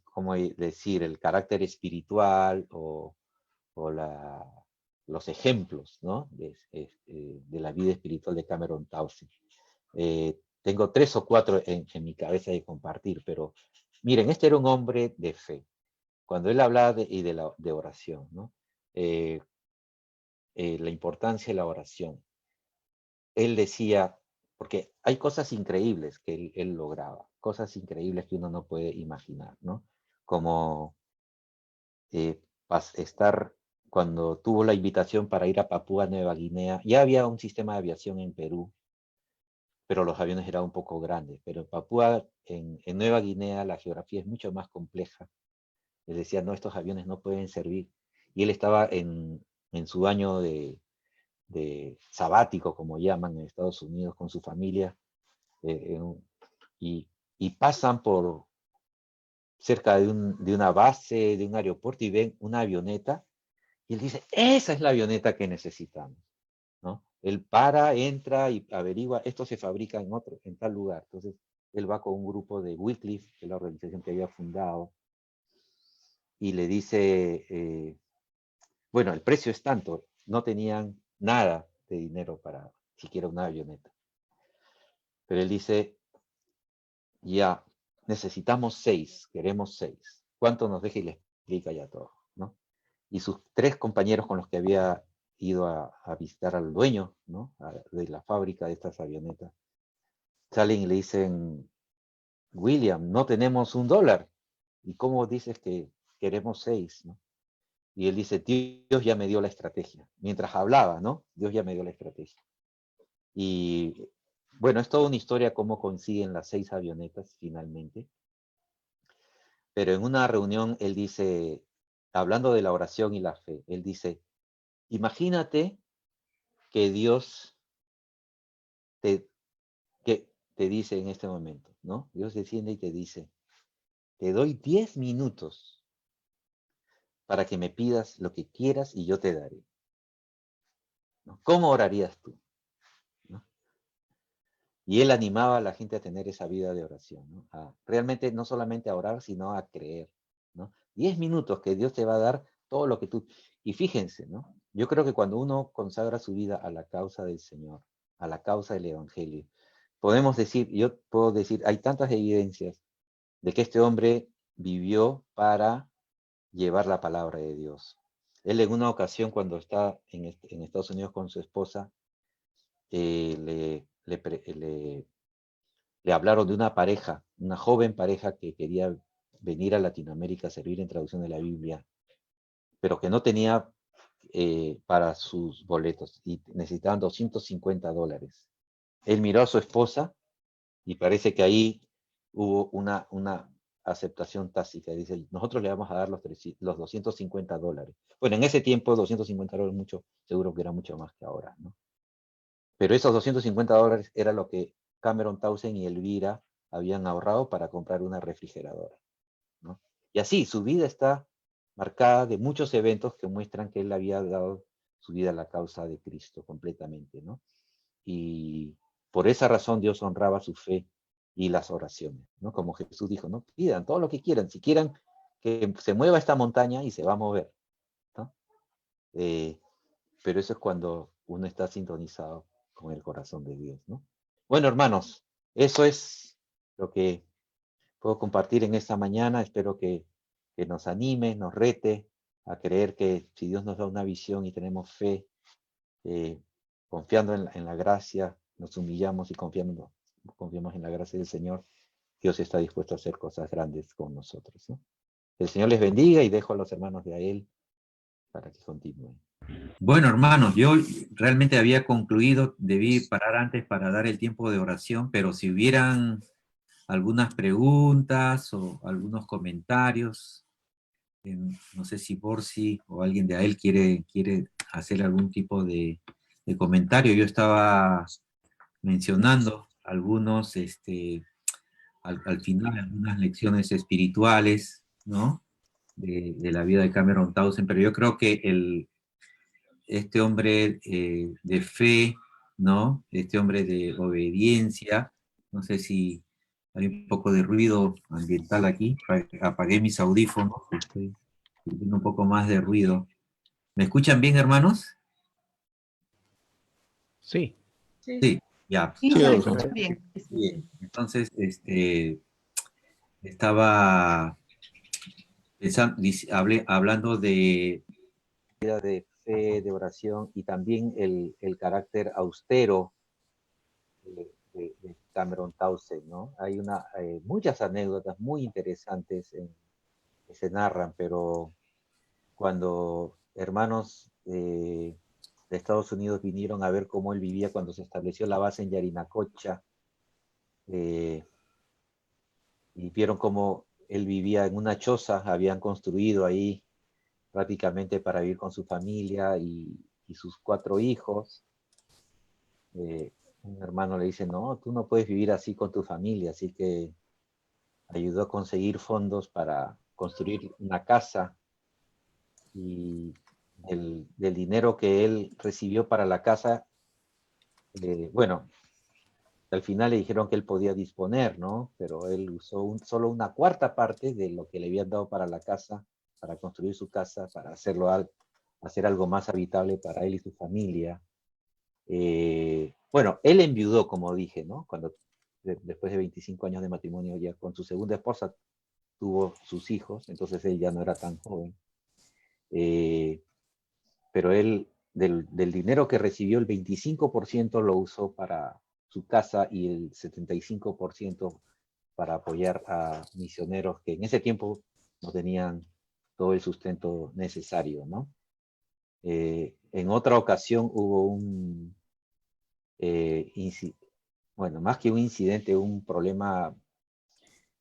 ¿cómo decir? El carácter espiritual o los ejemplos, ¿no? De la vida espiritual de Cameron Townsend. Tengo 3 o 4 en mi cabeza de compartir, pero miren, este era un hombre de fe. Cuando él hablaba de oración, ¿no? La importancia de la oración. Él decía, porque hay cosas increíbles que él lograba, cosas increíbles que uno no puede imaginar, ¿no? Como cuando tuvo la invitación para ir a Papúa Nueva Guinea, ya había un sistema de aviación en Perú, pero los aviones eran un poco grandes. Pero en Papúa, en Nueva Guinea, la geografía es mucho más compleja. Él decía, no, estos aviones no pueden servir. Y él estaba en su año de sabático, como llaman en Estados Unidos, con su familia, y pasan por cerca de una base, de un aeropuerto, y ven una avioneta, y él dice, esa es la avioneta que necesitamos, ¿no? Él para, entra y averigua, esto se fabrica en tal lugar. Entonces, él va con un grupo de Wycliffe, que es la organización que había fundado, y le dice, bueno, el precio es tanto, no tenían nada de dinero para siquiera una avioneta. Pero él dice, ya, necesitamos 6, queremos 6. ¿Cuánto nos deja? Y le explica ya todo, ¿no? Y sus 3 compañeros con los que había ido a visitar al dueño, ¿no? De la fábrica de estas avionetas, salen y le dicen, William, no tenemos $1. ¿Y cómo dices que queremos 6, ¿no? Y él dice, Dios ya me dio la estrategia. Mientras hablaba, ¿no? Dios ya me dio la estrategia. Y bueno, es toda una historia cómo consiguen las 6 avionetas finalmente. Pero en una reunión él dice, hablando de la oración y la fe, él dice, imagínate que Dios que te dice en este momento, ¿no? Dios desciende y te dice, te doy 10 minutos para que me pidas lo que quieras y yo te daré, ¿no? ¿Cómo orarías tú? ¿No? Y él animaba a la gente a tener esa vida de oración, ¿no? Realmente no solamente a orar, sino a creer, ¿no? 10 minutos que Dios te va a dar todo lo que tú... Y fíjense, ¿no? Yo creo que cuando uno consagra su vida a la causa del Señor, a la causa del Evangelio, podemos decir, yo puedo decir, hay tantas evidencias de que este hombre vivió para llevar la palabra de Dios. Él en una ocasión, cuando está en Estados Unidos con su esposa, le hablaron de una pareja, una joven pareja que quería venir a Latinoamérica a servir en traducción de la Biblia, pero que no tenía para sus boletos y necesitaban $250. Él miró a su esposa y parece que ahí hubo una aceptación tácita. Dice, nosotros le vamos a dar los $250. Bueno, en ese tiempo $250 mucho, seguro que era mucho más que ahora, ¿no? Pero esos $250 era lo que Cameron Townsend y Elvira habían ahorrado para comprar una refrigeradora, ¿no? Y así, su vida está marcada de muchos eventos que muestran que él había dado su vida a la causa de Cristo completamente, ¿no? Y por esa razón Dios honraba su fe y las oraciones, ¿no? Como Jesús dijo, ¿no? Pidan todo lo que quieran, si quieran que se mueva esta montaña y se va a mover, ¿no? Pero eso es cuando uno está sintonizado con el corazón de Dios, ¿no? Bueno, hermanos, eso es lo que puedo compartir en esta mañana. Espero que nos anime, nos rete a creer que si Dios nos da una visión y tenemos fe, confiando en la gracia, nos humillamos y confiamos en la gracia del Señor, Dios está dispuesto a hacer cosas grandes con nosotros, ¿no? El Señor les bendiga y dejo a los hermanos de Ael para que continúen. Bueno, hermanos, yo realmente había concluido, debí parar antes para dar el tiempo de oración, pero si hubieran algunas preguntas o algunos comentarios, no sé si Borsi o alguien de Ael quiere hacer algún tipo de comentario. Yo estaba mencionando algunos, al final, algunas lecciones espirituales, ¿no? De la vida de Cameron Townsend, pero yo creo que este hombre de fe, ¿no? Este hombre de obediencia, no sé si hay un poco de ruido ambiental aquí, apagué mis audífonos, estoy sintiendo un poco más de ruido. ¿Me escuchan bien, hermanos? Sí. Sí, ya. Sí, Sí, se don escucha Fernando. bien. Bien. Entonces, estaba hablando de Vida de fe, de oración y también el carácter austero de Cameron Townsend, ¿no? Hay muchas anécdotas muy interesantes que se narran, pero cuando hermanos de Estados Unidos vinieron a ver cómo él vivía cuando se estableció la base en Yarinacocha, y vieron cómo él vivía en una choza, habían construido ahí prácticamente para vivir con su familia y sus 4 hijos. Un hermano le dice, no, tú no puedes vivir así con tu familia, así que ayudó a conseguir fondos para construir una casa, y del dinero que él recibió para la casa, bueno, al final le dijeron que él podía disponer, ¿no? Pero él usó solo una cuarta parte de lo que le habían dado para la casa, para construir su casa, para hacer algo más habitable para él y su familia. Bueno, él enviudó, como dije, ¿no? Después de 25 años de matrimonio, ya con su segunda esposa tuvo sus hijos, entonces él ya no era tan joven. Pero él, del dinero que recibió, el 25% lo usó para su casa y el 75% para apoyar a misioneros que en ese tiempo no tenían todo el sustento necesario, ¿no? En otra ocasión hubo bueno, más que un incidente, un problema.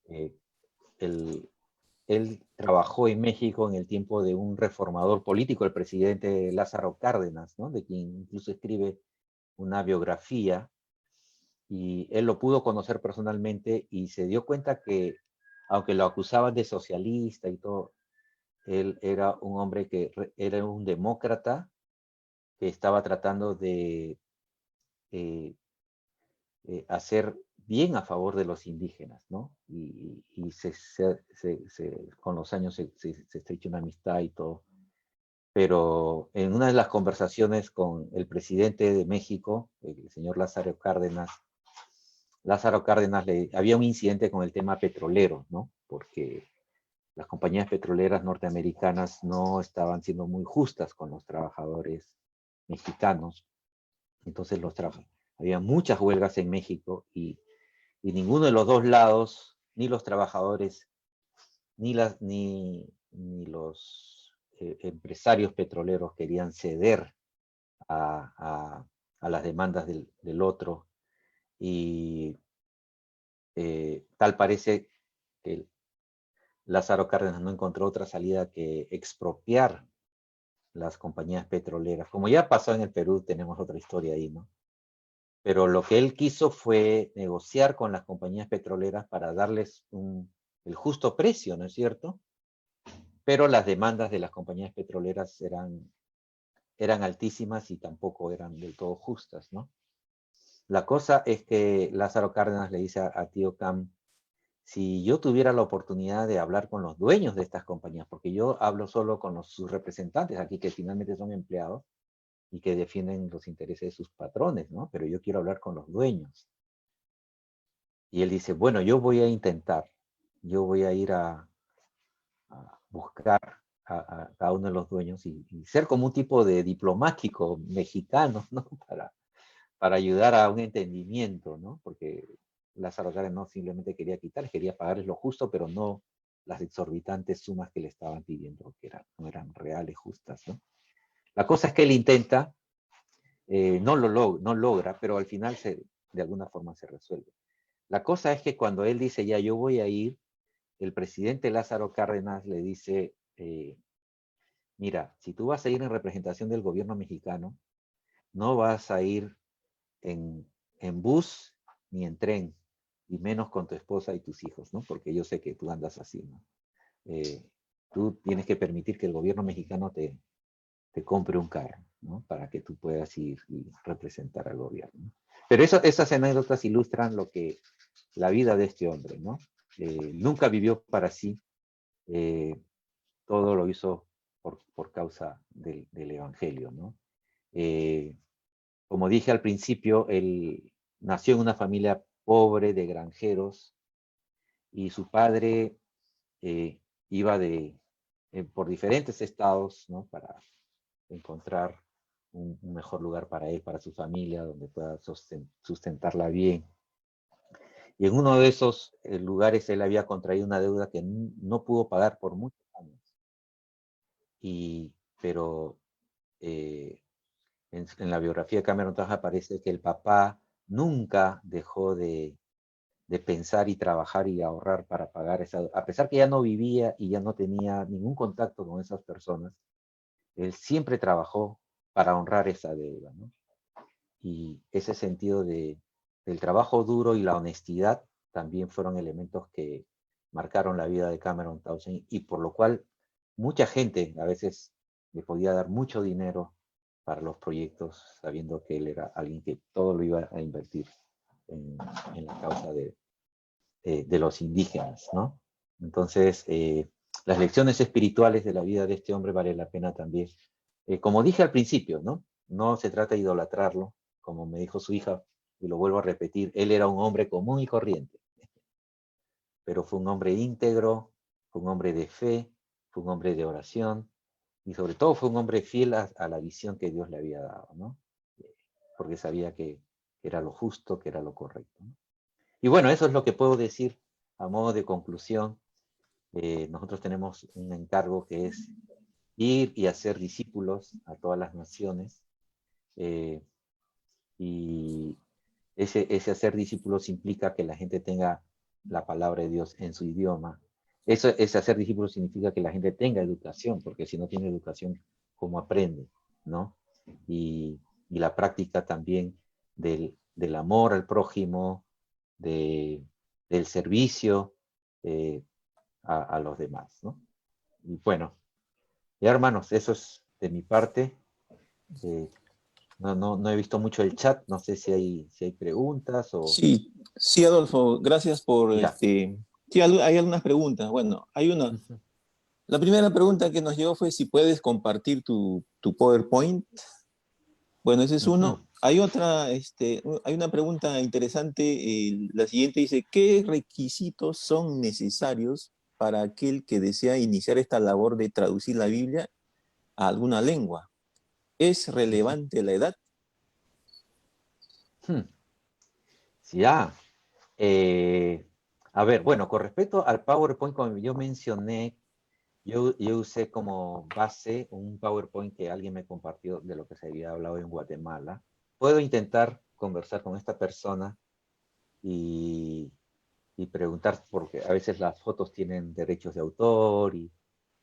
eh, él trabajó en México en el tiempo de un reformador político, el presidente Lázaro Cárdenas, ¿no? De quien incluso escribe una biografía, y él lo pudo conocer personalmente y se dio cuenta que, aunque lo acusaban de socialista y todo, él era un hombre que era un demócrata que estaba tratando de eh, hacer bien a favor de los indígenas, ¿no? Y con los años se estrechó una amistad y todo. Pero en una de las conversaciones con el presidente de México, el señor Lázaro Cárdenas, había un incidente con el tema petrolero, ¿no? Porque las compañías petroleras norteamericanas no estaban siendo muy justas con los trabajadores mexicanos. Entonces había muchas huelgas en México, y ninguno de los dos lados, ni los trabajadores, ni los empresarios petroleros querían ceder a las demandas del otro. Y tal parece que Lázaro Cárdenas no encontró otra salida que expropiar las compañías petroleras. Como ya pasó en el Perú, tenemos otra historia ahí, ¿no? Pero lo que él quiso fue negociar con las compañías petroleras para darles el justo precio, ¿no es cierto? Pero las demandas de las compañías petroleras eran altísimas y tampoco eran del todo justas, ¿no? La cosa es que Lázaro Cárdenas le dice a Tío Cam: si yo tuviera la oportunidad de hablar con los dueños de estas compañías, porque yo hablo solo con sus representantes aquí, que finalmente son empleados y que defienden los intereses de sus patrones, ¿no? Pero yo quiero hablar con los dueños. Y él dice: bueno, yo voy a intentar, yo voy a ir a buscar a cada uno de los dueños y ser como un tipo de diplomático mexicano, ¿no? Para ayudar a un entendimiento, ¿no? Porque Lázaro Cárdenas no simplemente quería quitarles, quería pagarles lo justo, pero no las exorbitantes sumas que le estaban pidiendo, que no eran reales, justas, ¿no? La cosa es que él intenta, no logra, pero al final de alguna forma se resuelve. La cosa es que cuando él dice: ya, yo voy a ir, el presidente Lázaro Cárdenas le dice: mira, si tú vas a ir en representación del gobierno mexicano, no vas a ir en bus ni en tren, y menos con tu esposa y tus hijos, ¿no? Porque yo sé que tú andas así, ¿no? Tú tienes que permitir que el gobierno mexicano te compre un carro, ¿no? Para que tú puedas ir y representar al gobierno. Pero esas anécdotas ilustran la vida de este hombre, ¿no? Nunca vivió para sí, todo lo hizo por causa del evangelio, ¿no? Como dije al principio, él nació en una familia pobre de granjeros, y su padre iba por diferentes estados, ¿no? Para encontrar un mejor lugar para él, para su familia, donde pueda sustentarla bien. Y en uno de esos lugares él había contraído una deuda que no pudo pagar por muchos años. Pero en la biografía de Cameron Taja aparece que el papá nunca dejó de pensar y trabajar y ahorrar para pagar esa deuda. A pesar que ya no vivía y ya no tenía ningún contacto con esas personas, él siempre trabajó para honrar esa deuda, ¿no? Y ese sentido del trabajo duro y la honestidad también fueron elementos que marcaron la vida de Cameron Townsend y por lo cual mucha gente a veces le podía dar mucho dinero para los proyectos, sabiendo que él era alguien que todo lo iba a invertir en la causa de los indígenas, ¿no? Entonces, las lecciones espirituales de la vida de este hombre vale la pena también. Como dije al principio, ¿no? No se trata de idolatrarlo, como me dijo su hija, y lo vuelvo a repetir, él era un hombre común y corriente, pero fue un hombre íntegro, fue un hombre de fe, fue un hombre de oración, y sobre todo fue un hombre fiel a la visión que Dios le había dado, ¿no? Porque sabía que era lo justo, que era lo correcto, ¿no? Y bueno, eso es lo que puedo decir a modo de conclusión. Nosotros tenemos un encargo que es ir y hacer discípulos a todas las naciones, y ese hacer discípulos implica que la gente tenga la palabra de Dios en su idioma. Ese hacer discípulos significa que la gente tenga educación, porque si no tiene educación, ¿cómo aprende? ¿No? Y la práctica también del amor al prójimo, del servicio a los demás, ¿no? Y bueno, ya hermanos, eso es de mi parte. No he visto mucho el chat, no sé si hay preguntas o... Sí, sí, Adolfo, gracias por Ya. Sí, hay algunas preguntas. Bueno, hay una. Ujú. La primera pregunta que nos llegó fue si puedes compartir tu PowerPoint. Bueno, ese es uno. Ujú. Hay otra, hay una pregunta interesante. La siguiente dice, ¿qué requisitos son necesarios para aquel que desea iniciar esta labor de traducir la Biblia a alguna lengua? ¿Es relevante la edad? Ya. A ver, bueno, con respecto al PowerPoint, como yo mencioné, yo usé como base un PowerPoint que alguien me compartió de lo que se había hablado en Guatemala. Puedo intentar conversar con esta persona y preguntar, porque a veces las fotos tienen derechos de autor y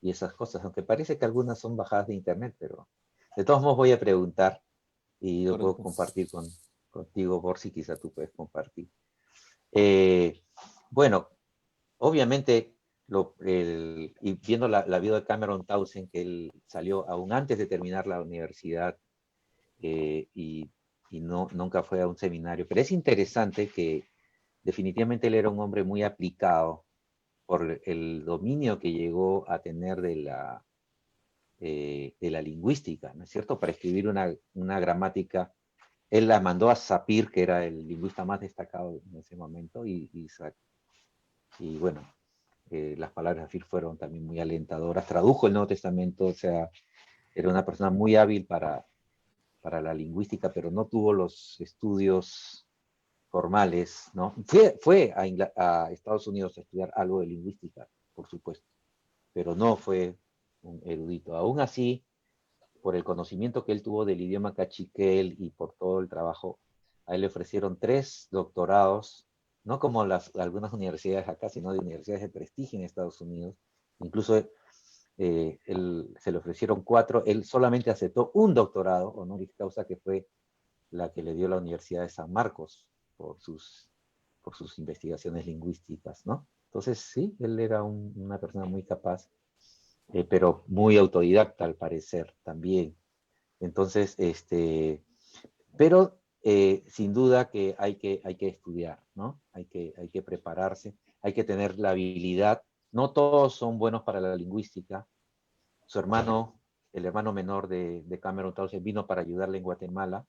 esas cosas, aunque parece que algunas son bajadas de internet, pero de todos modos voy a preguntar y yo puedo Correcto. compartir contigo, por si quizá tú puedes compartir. Bueno, obviamente, y viendo la vida de Cameron Townsend, que él salió aún antes de terminar la universidad y nunca fue a un seminario, pero es interesante que definitivamente él era un hombre muy aplicado por el dominio que llegó a tener de la lingüística, ¿no es cierto? Para escribir una gramática, él la mandó a Sapir, que era el lingüista más destacado en ese momento, y bueno, las palabras de Sapir fueron también muy alentadoras. Tradujo el Nuevo Testamento, o sea, era una persona muy hábil para la lingüística, pero no tuvo los estudios formales, ¿no? Fue a Estados Unidos a estudiar algo de lingüística, por supuesto, pero no fue un erudito. Aún así, por el conocimiento que él tuvo del idioma cachiquel y por todo el trabajo, a él le ofrecieron 3 doctorados, no como algunas universidades acá, sino de universidades de prestigio en Estados Unidos. Incluso se le ofrecieron 4, él solamente aceptó un doctorado honoris causa, que fue la que le dio la Universidad de San Marcos por sus investigaciones lingüísticas, ¿no? Entonces, sí, él era una persona muy capaz, pero muy autodidacta al parecer también. Entonces, pero sin duda que hay que estudiar, ¿no? Hay que prepararse, hay que tener la habilidad. No todos son buenos para la lingüística. Su hermano, el hermano menor de Cameron Townsend, vino para ayudarle en Guatemala,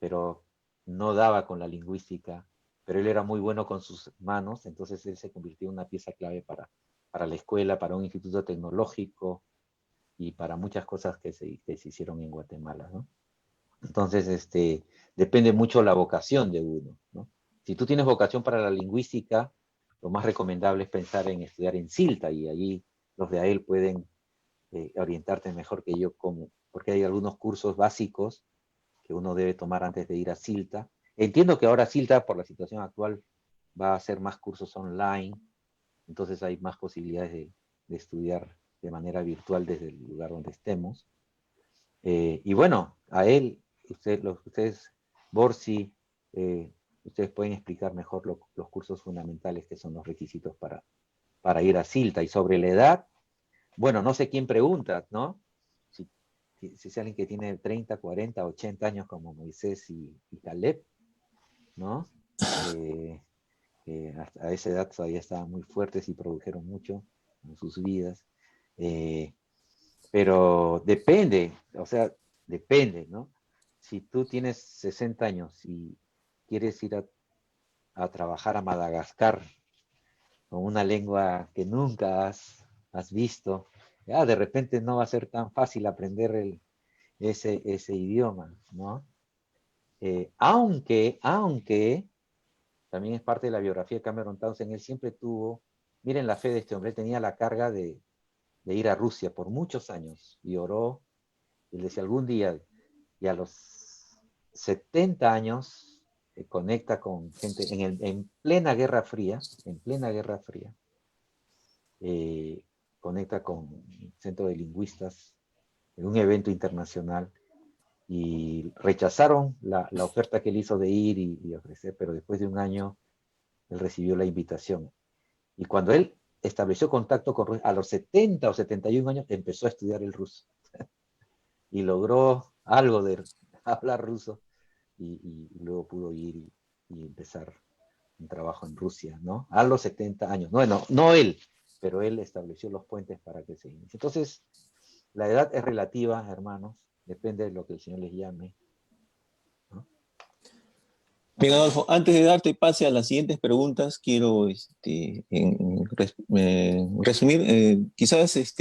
pero no daba con la lingüística, pero él era muy bueno con sus manos, entonces él se convirtió en una pieza clave para la escuela, para un instituto tecnológico y para muchas cosas que se hicieron en Guatemala, ¿no? Entonces, depende mucho la vocación de uno, ¿no? Si tú tienes vocación para la lingüística, lo más recomendable es pensar en estudiar en Silta, y allí los de AEL pueden orientarte mejor que yo, porque hay algunos cursos básicos que uno debe tomar antes de ir a Silta. Entiendo que ahora Silta, por la situación actual, va a hacer más cursos online, entonces hay más posibilidades de estudiar de manera virtual desde el lugar donde estemos. Y bueno, a él, ustedes, Borsi, ustedes pueden explicar mejor los cursos fundamentales, que son los requisitos para para ir a Silta. Y sobre la edad, bueno, no sé quién pregunta, ¿no? Si es alguien que tiene 30, 40, 80 años como Moisés y Caleb, ¿no? A esa edad todavía estaban muy fuertes y produjeron mucho en sus vidas. Pero depende, o sea, depende, ¿no? Si tú tienes 60 años y quieres ir a trabajar a Madagascar con una lengua que nunca has visto, ya de repente no va a ser tan fácil aprender ese idioma, ¿no? Aunque también es parte de la biografía de Cameron Townsend, él siempre tuvo, miren la fe de este hombre, él tenía la carga de ir a Rusia por muchos años y oró, él decía algún día, y a los 70 años conecta con gente en plena Guerra Fría, conecta con el Centro de Lingüistas en un evento internacional y rechazaron la oferta que él hizo de ir y ofrecer, pero después de un año él recibió la invitación. Y cuando él estableció contacto con Rusia, a los 70 o 71 años empezó a estudiar el ruso y logró algo de hablar ruso y luego pudo ir y empezar un trabajo en Rusia, ¿no? A los 70 años. Bueno, no él, pero él estableció los puentes para que se inicie. Entonces, la edad es relativa, hermanos, depende de lo que el Señor les llame, ¿no? Bien, Adolfo, antes de darte pase a las siguientes preguntas, quiero resumir, quizás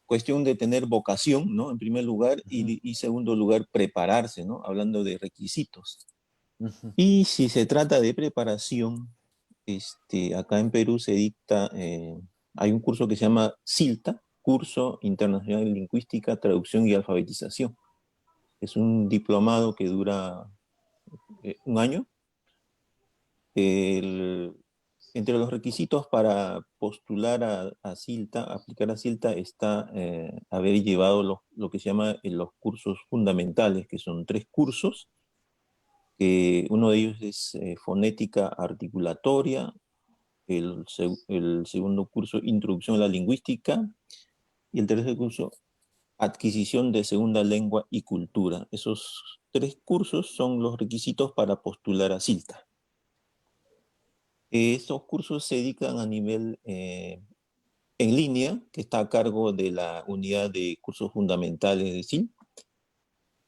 cuestión de tener vocación, ¿no? En primer lugar, y segundo lugar, prepararse, ¿no? Hablando de requisitos. Y si se trata de preparación, acá en Perú se dicta, hay un curso que se llama CILTA, Curso Internacional de Lingüística, Traducción y Alfabetización. Es un diplomado que dura un año. Entre los requisitos para postular a CILTA, aplicar a CILTA, está haber llevado lo que se llama los cursos fundamentales, que son 3 cursos. Uno de ellos es fonética articulatoria, el segundo curso introducción a la lingüística y el tercer curso adquisición de segunda lengua y cultura. Esos 3 cursos son los requisitos para postular a CILTA. Estos cursos se dictan a nivel en línea, que está a cargo de la unidad de cursos fundamentales de CIL,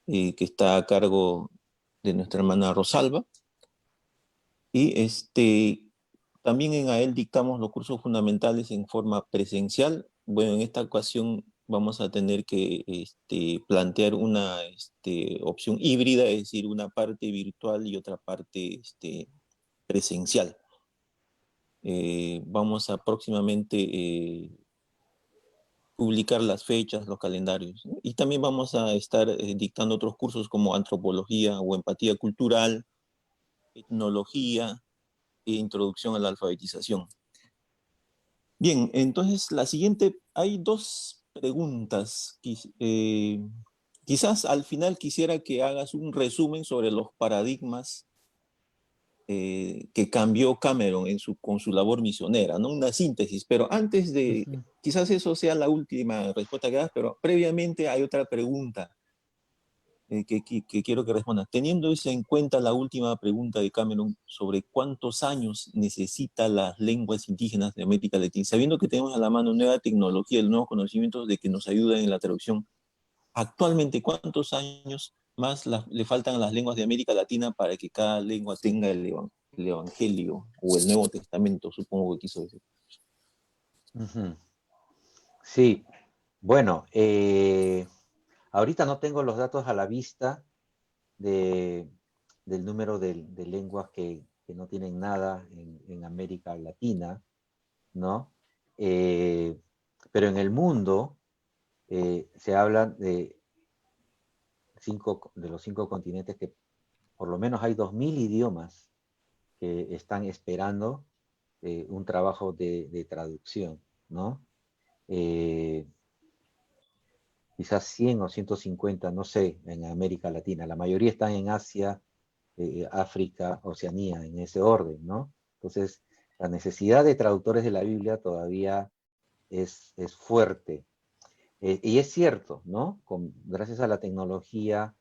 que está a cargo de nuestra hermana Rosalba. Y también en AEL dictamos los cursos fundamentales en forma presencial. Bueno, en esta ocasión vamos a tener que plantear una opción híbrida, es decir, una parte virtual y otra parte presencial. Vamos a próximamente publicar las fechas, los calendarios, ¿no? Y también vamos a estar dictando otros cursos como antropología o empatía cultural, etnología e introducción a la alfabetización. Bien, entonces la siguiente, hay 2 preguntas. Quizás al final quisiera que hagas un resumen sobre los paradigmas que cambió Cameron con su labor misionera, ¿no? Una síntesis, pero antes de, quizás eso sea la última respuesta que hagas, pero previamente hay otra pregunta que quiero que respondas. Teniendo eso en cuenta la última pregunta de Cameron sobre cuántos años necesitan las lenguas indígenas de América Latina, sabiendo que tenemos a la mano nueva tecnología, nuevos conocimientos de que nos ayudan en la traducción, actualmente, ¿cuántos años más le faltan a las lenguas de América Latina para que cada lengua tenga el Evangelio o el Nuevo Testamento, supongo que quiso decir? Sí, bueno, ahorita no tengo los datos a la vista del número de lenguas que no tienen nada en América Latina, ¿no? Pero en el mundo se habla de los 5 continentes, que por lo menos hay 2000 idiomas que están esperando un trabajo de traducción, ¿no? Quizás 100 o 150, no sé, en América Latina. La mayoría están en Asia, África, Oceanía, en ese orden, ¿no? Entonces, La necesidad de traductores de la Biblia todavía es fuerte. Y es cierto, ¿no? Gracias a la tecnología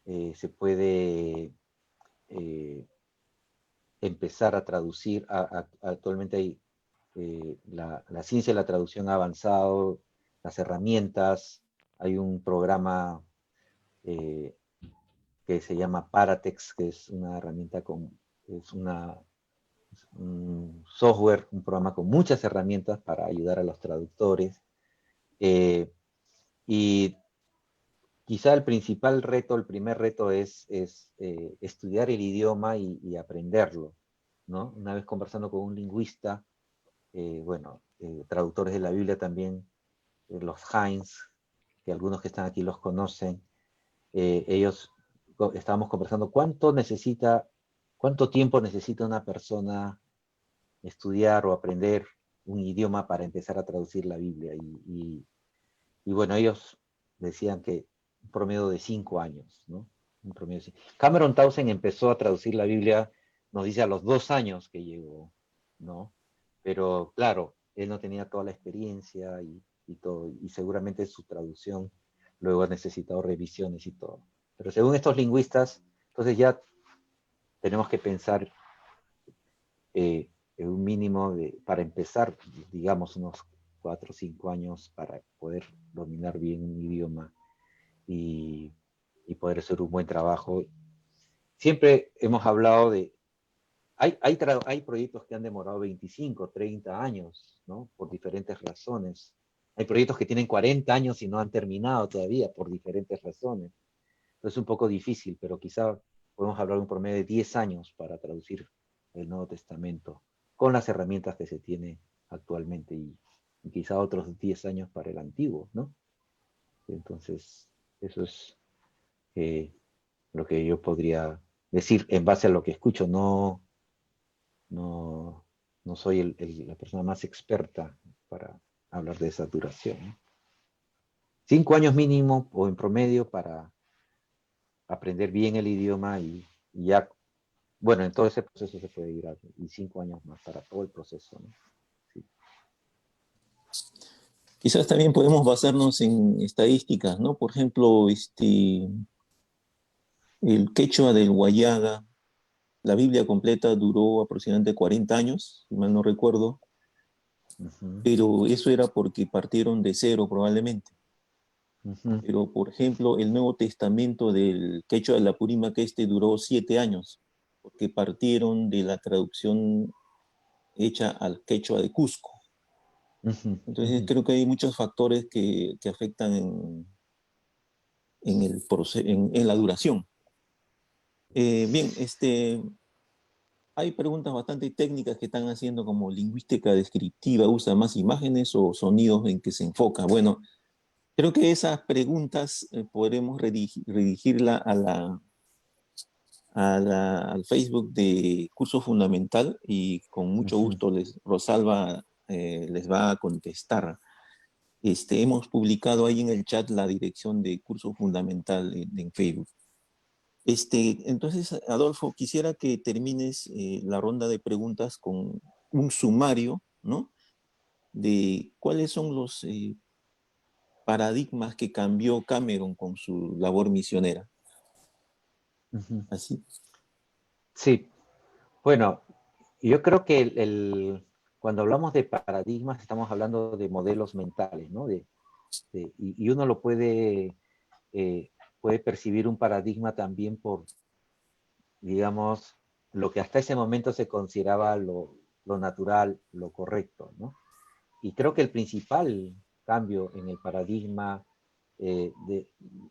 se puede empezar a traducir. Actualmente hay, la ciencia de la traducción ha avanzado, las herramientas, hay un programa que se llama Paratext, que es una herramienta un software, un programa con muchas herramientas para ayudar a los traductores. Y quizá el principal reto, el primer reto es estudiar el idioma y aprenderlo, ¿no? Una vez conversando con un lingüista, traductores de la Biblia también, los Heinz, que algunos que están aquí los conocen, ellos estábamos conversando cuánto tiempo necesita una persona estudiar o aprender un idioma para empezar a traducir la Biblia. Y bueno, ellos decían que un promedio de 5 años, ¿no? Un promedio de 5. Cameron Townsend empezó a traducir la Biblia, nos dice, a los 2 años que llegó, ¿no? Pero claro, él no tenía toda la experiencia y todo, y seguramente su traducción luego ha necesitado revisiones y todo. Pero según estos lingüistas, entonces ya tenemos que pensar en un mínimo para empezar, digamos, unos 4 o 5 años para poder dominar bien un idioma y poder hacer un buen trabajo. Siempre hemos hablado de... Hay proyectos que han demorado 25, 30 años, ¿no? Por diferentes razones. Hay proyectos que tienen 40 años y no han terminado todavía por diferentes razones. Entonces es un poco difícil, pero quizá podemos hablar de un promedio de 10 años para traducir el Nuevo Testamento con las herramientas que se tiene actualmente y quizá otros 10 años para el Antiguo, ¿no? Entonces, eso es lo que yo podría decir en base a lo que escucho. No soy la persona más experta para hablar de esa duración, ¿no? 5 años mínimo o en promedio para aprender bien el idioma y ya, bueno, en todo ese proceso se puede ir y 5 años más para todo el proceso, ¿no? Sí. Quizás también podemos basarnos en estadísticas, ¿no? Por ejemplo, el quechua del Huallaga, la Biblia completa duró aproximadamente 40 años, si mal no recuerdo, pero eso era porque partieron de cero probablemente. Pero, por ejemplo, el Nuevo Testamento del quechua de la Purímac duró 7 años, porque partieron de la traducción hecha al quechua de Cusco. Entonces creo que hay muchos factores que afectan en la duración. Bien, hay preguntas bastante técnicas que están haciendo como lingüística descriptiva, ¿usa más imágenes o sonidos en que se enfoca? Bueno, creo que esas preguntas podremos redirigirla al Facebook de Curso Fundamental y con mucho gusto Rosalba les va a contestar. Hemos publicado ahí en el chat la dirección de Curso Fundamental en Facebook. Entonces, Adolfo, quisiera que termines la ronda de preguntas con un sumario, ¿no? De cuáles son los paradigmas que cambió Cameron con su labor misionera. ¿Así? Sí, bueno, yo creo que cuando hablamos de paradigmas estamos hablando de modelos mentales, ¿no? Y uno lo puede percibir un paradigma también por, digamos, lo que hasta ese momento se consideraba lo natural, lo correcto, ¿no? Y creo que el principal cambio en el paradigma de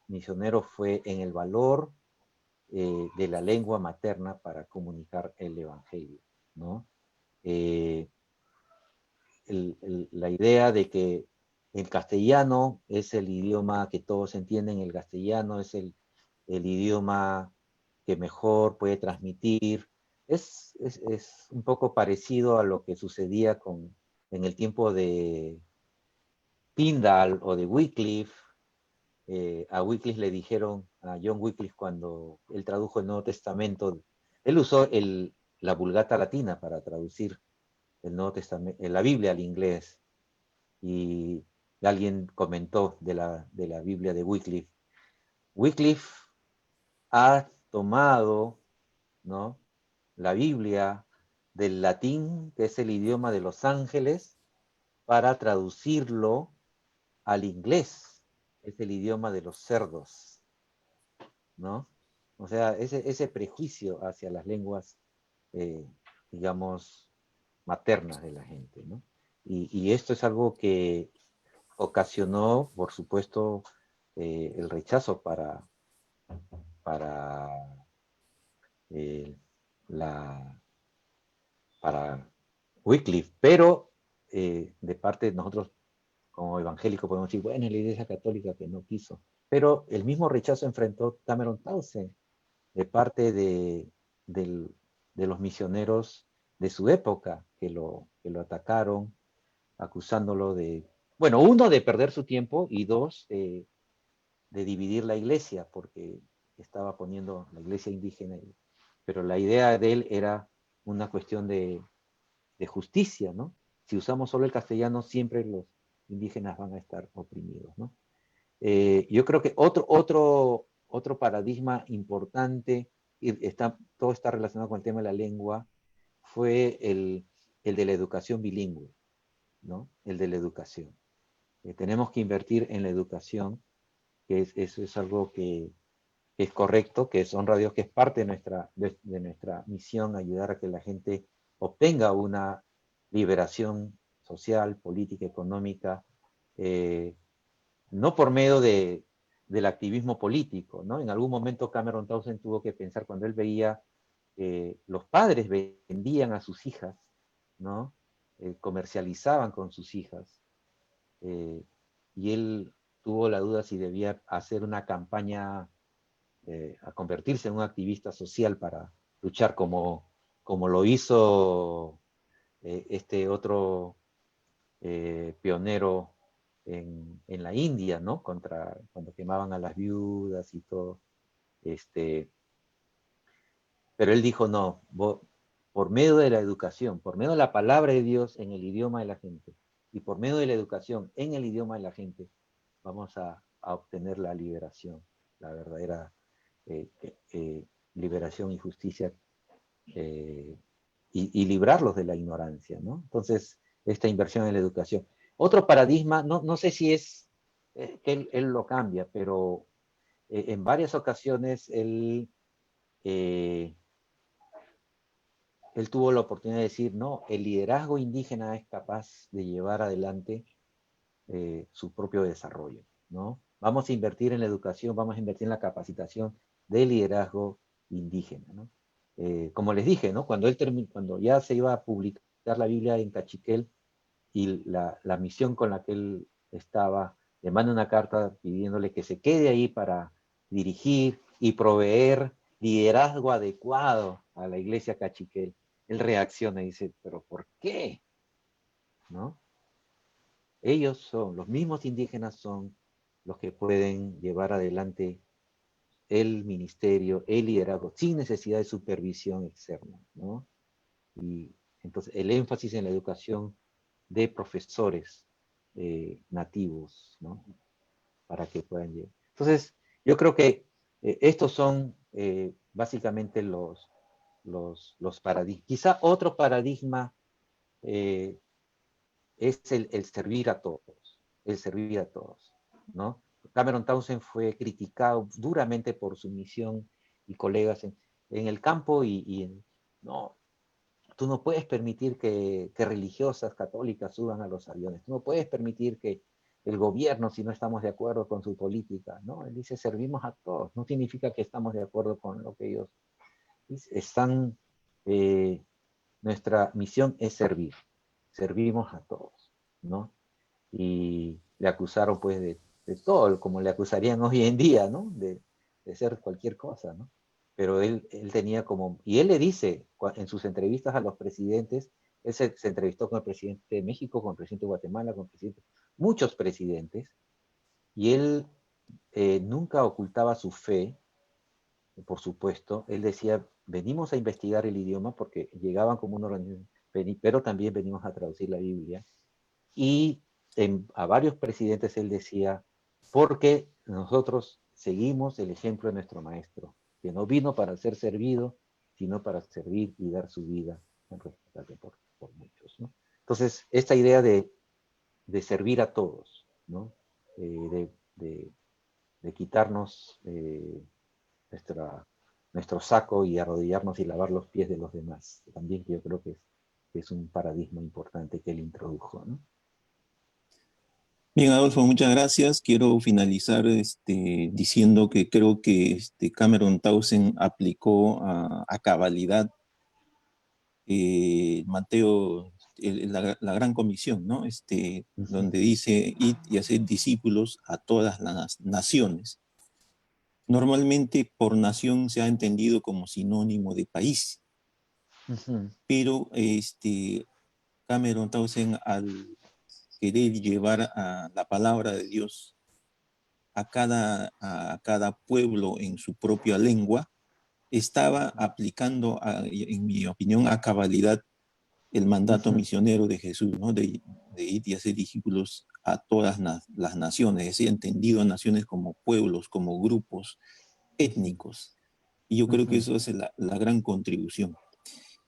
misionero fue en el valor de la lengua materna para comunicar el evangelio, ¿no? La idea de que el castellano es el idioma que todos entienden, el castellano es el idioma que mejor puede transmitir, es un poco parecido a lo que sucedía en el tiempo de Tyndale o de Wycliffe. A Wycliffe le dijeron, a John Wycliffe, cuando él tradujo el Nuevo Testamento, él usó la Vulgata Latina para traducir el Nuevo Testamento, la Biblia al inglés. Y alguien comentó de la Biblia de Wycliffe. Wycliffe ha tomado, ¿no?, la Biblia del latín, que es el idioma de los ángeles, para traducirlo al inglés, que es el idioma de los cerdos, ¿no? O sea, ese prejuicio hacia las lenguas, digamos, maternas de la gente, ¿no? Y esto es algo que ocasionó, por supuesto, el rechazo para para Wycliffe, pero de parte de nosotros como evangélicos podemos decir, bueno, es la Iglesia Católica que no quiso, pero el mismo rechazo enfrentó Cameron Townsend de parte de los misioneros de su época, que lo atacaron, acusándolo de, bueno, uno, de perder su tiempo, y dos, de dividir la iglesia, porque estaba poniendo la iglesia indígena, pero la idea de él era una cuestión de justicia, ¿no? Si usamos solo el castellano, siempre los indígenas van a estar oprimidos, ¿no? Yo creo que otro paradigma importante, y todo está relacionado con el tema de la lengua, fue el de la educación bilingüe, ¿no? El de la educación. Tenemos que invertir en la educación, que eso es algo que es correcto, que es honra a Dios, que es parte de nuestra misión, ayudar a que la gente obtenga una liberación social, política, económica, no por medio del activismo político, ¿no? En algún momento Cameron Townsend tuvo que pensar, cuando él veía los padres vendían a sus hijas, ¿no? Comercializaban con sus hijas, y él tuvo la duda si debía hacer una campaña a convertirse en un activista social para luchar como lo hizo este otro pionero en la India, ¿no? Cuando quemaban a las viudas y todo. Pero él dijo, no, por medio de la educación, por medio de la palabra de Dios en el idioma de la gente, y por medio de la educación en el idioma de la gente, vamos a obtener la liberación, la verdadera liberación y justicia, y librarlos de la ignorancia, ¿no? Entonces, esta inversión en la educación. Otro paradigma, no sé si es que él lo cambia, pero en varias ocasiones él tuvo la oportunidad de decir, no, el liderazgo indígena es capaz de llevar adelante su propio desarrollo, ¿no? Vamos a invertir en la educación, vamos a invertir en la capacitación del liderazgo indígena, ¿no? Como les dije, ¿no? Cuando ya se iba a publicar la Biblia en Cachiquel, y la misión con la que él estaba, le manda una carta pidiéndole que se quede ahí para dirigir y proveer liderazgo adecuado a la iglesia Cachiquel. Él reacciona y dice, ¿pero por qué? ¿No? Los mismos indígenas son los que pueden llevar adelante el ministerio, el liderazgo, sin necesidad de supervisión externa, ¿no? Y entonces el énfasis en la educación de profesores nativos, ¿no? Para que puedan llegar. Entonces, yo creo que estos son básicamente los paradigmas. Quizá otro paradigma es el servir a todos, ¿no? Cameron Townsend fue criticado duramente por su misión y colegas en el campo, no, tú no puedes permitir que religiosas católicas suban a los aviones, tú no puedes permitir que el gobierno, si no estamos de acuerdo con su política, ¿no? Él dice, servimos a todos, no significa que estamos de acuerdo con lo que ellos están. Nuestra misión es servimos a todos, ¿no? Y le acusaron pues de todo, como le acusarían hoy en día, ¿no? De ser cualquier cosa, ¿no? Pero él tenía y él le dice en sus entrevistas a los presidentes, él se entrevistó con el presidente de México, con el presidente de Guatemala, con muchos presidentes, y él nunca ocultaba su fe, por supuesto. Él decía, venimos a investigar el idioma, porque llegaban como una organización, pero también venimos a traducir la Biblia. Y a varios presidentes él decía, porque nosotros seguimos el ejemplo de nuestro maestro, que no vino para ser servido, sino para servir y dar su vida en rescate por muchos, ¿no? Entonces, esta idea de servir a todos, ¿no? De quitarnos nuestro saco y arrodillarnos y lavar los pies de los demás. También yo creo que es un paradigma importante que él introdujo, ¿no? Bien, Adolfo, muchas gracias. Quiero finalizar diciendo que creo que Cameron Townsend aplicó a cabalidad Mateo, la gran comisión, ¿no? Donde dice, id y haced discípulos a todas las naciones. Normalmente por nación se ha entendido como sinónimo de país, pero Cameron Townsend, al querer llevar a la palabra de Dios a cada pueblo en su propia lengua, estaba aplicando, en mi opinión, a cabalidad el mandato misionero de Jesús, ¿no? De ir y hacer discípulos a todas las naciones, es decir, entendido a naciones como pueblos, como grupos étnicos. Y yo creo que eso es la gran contribución.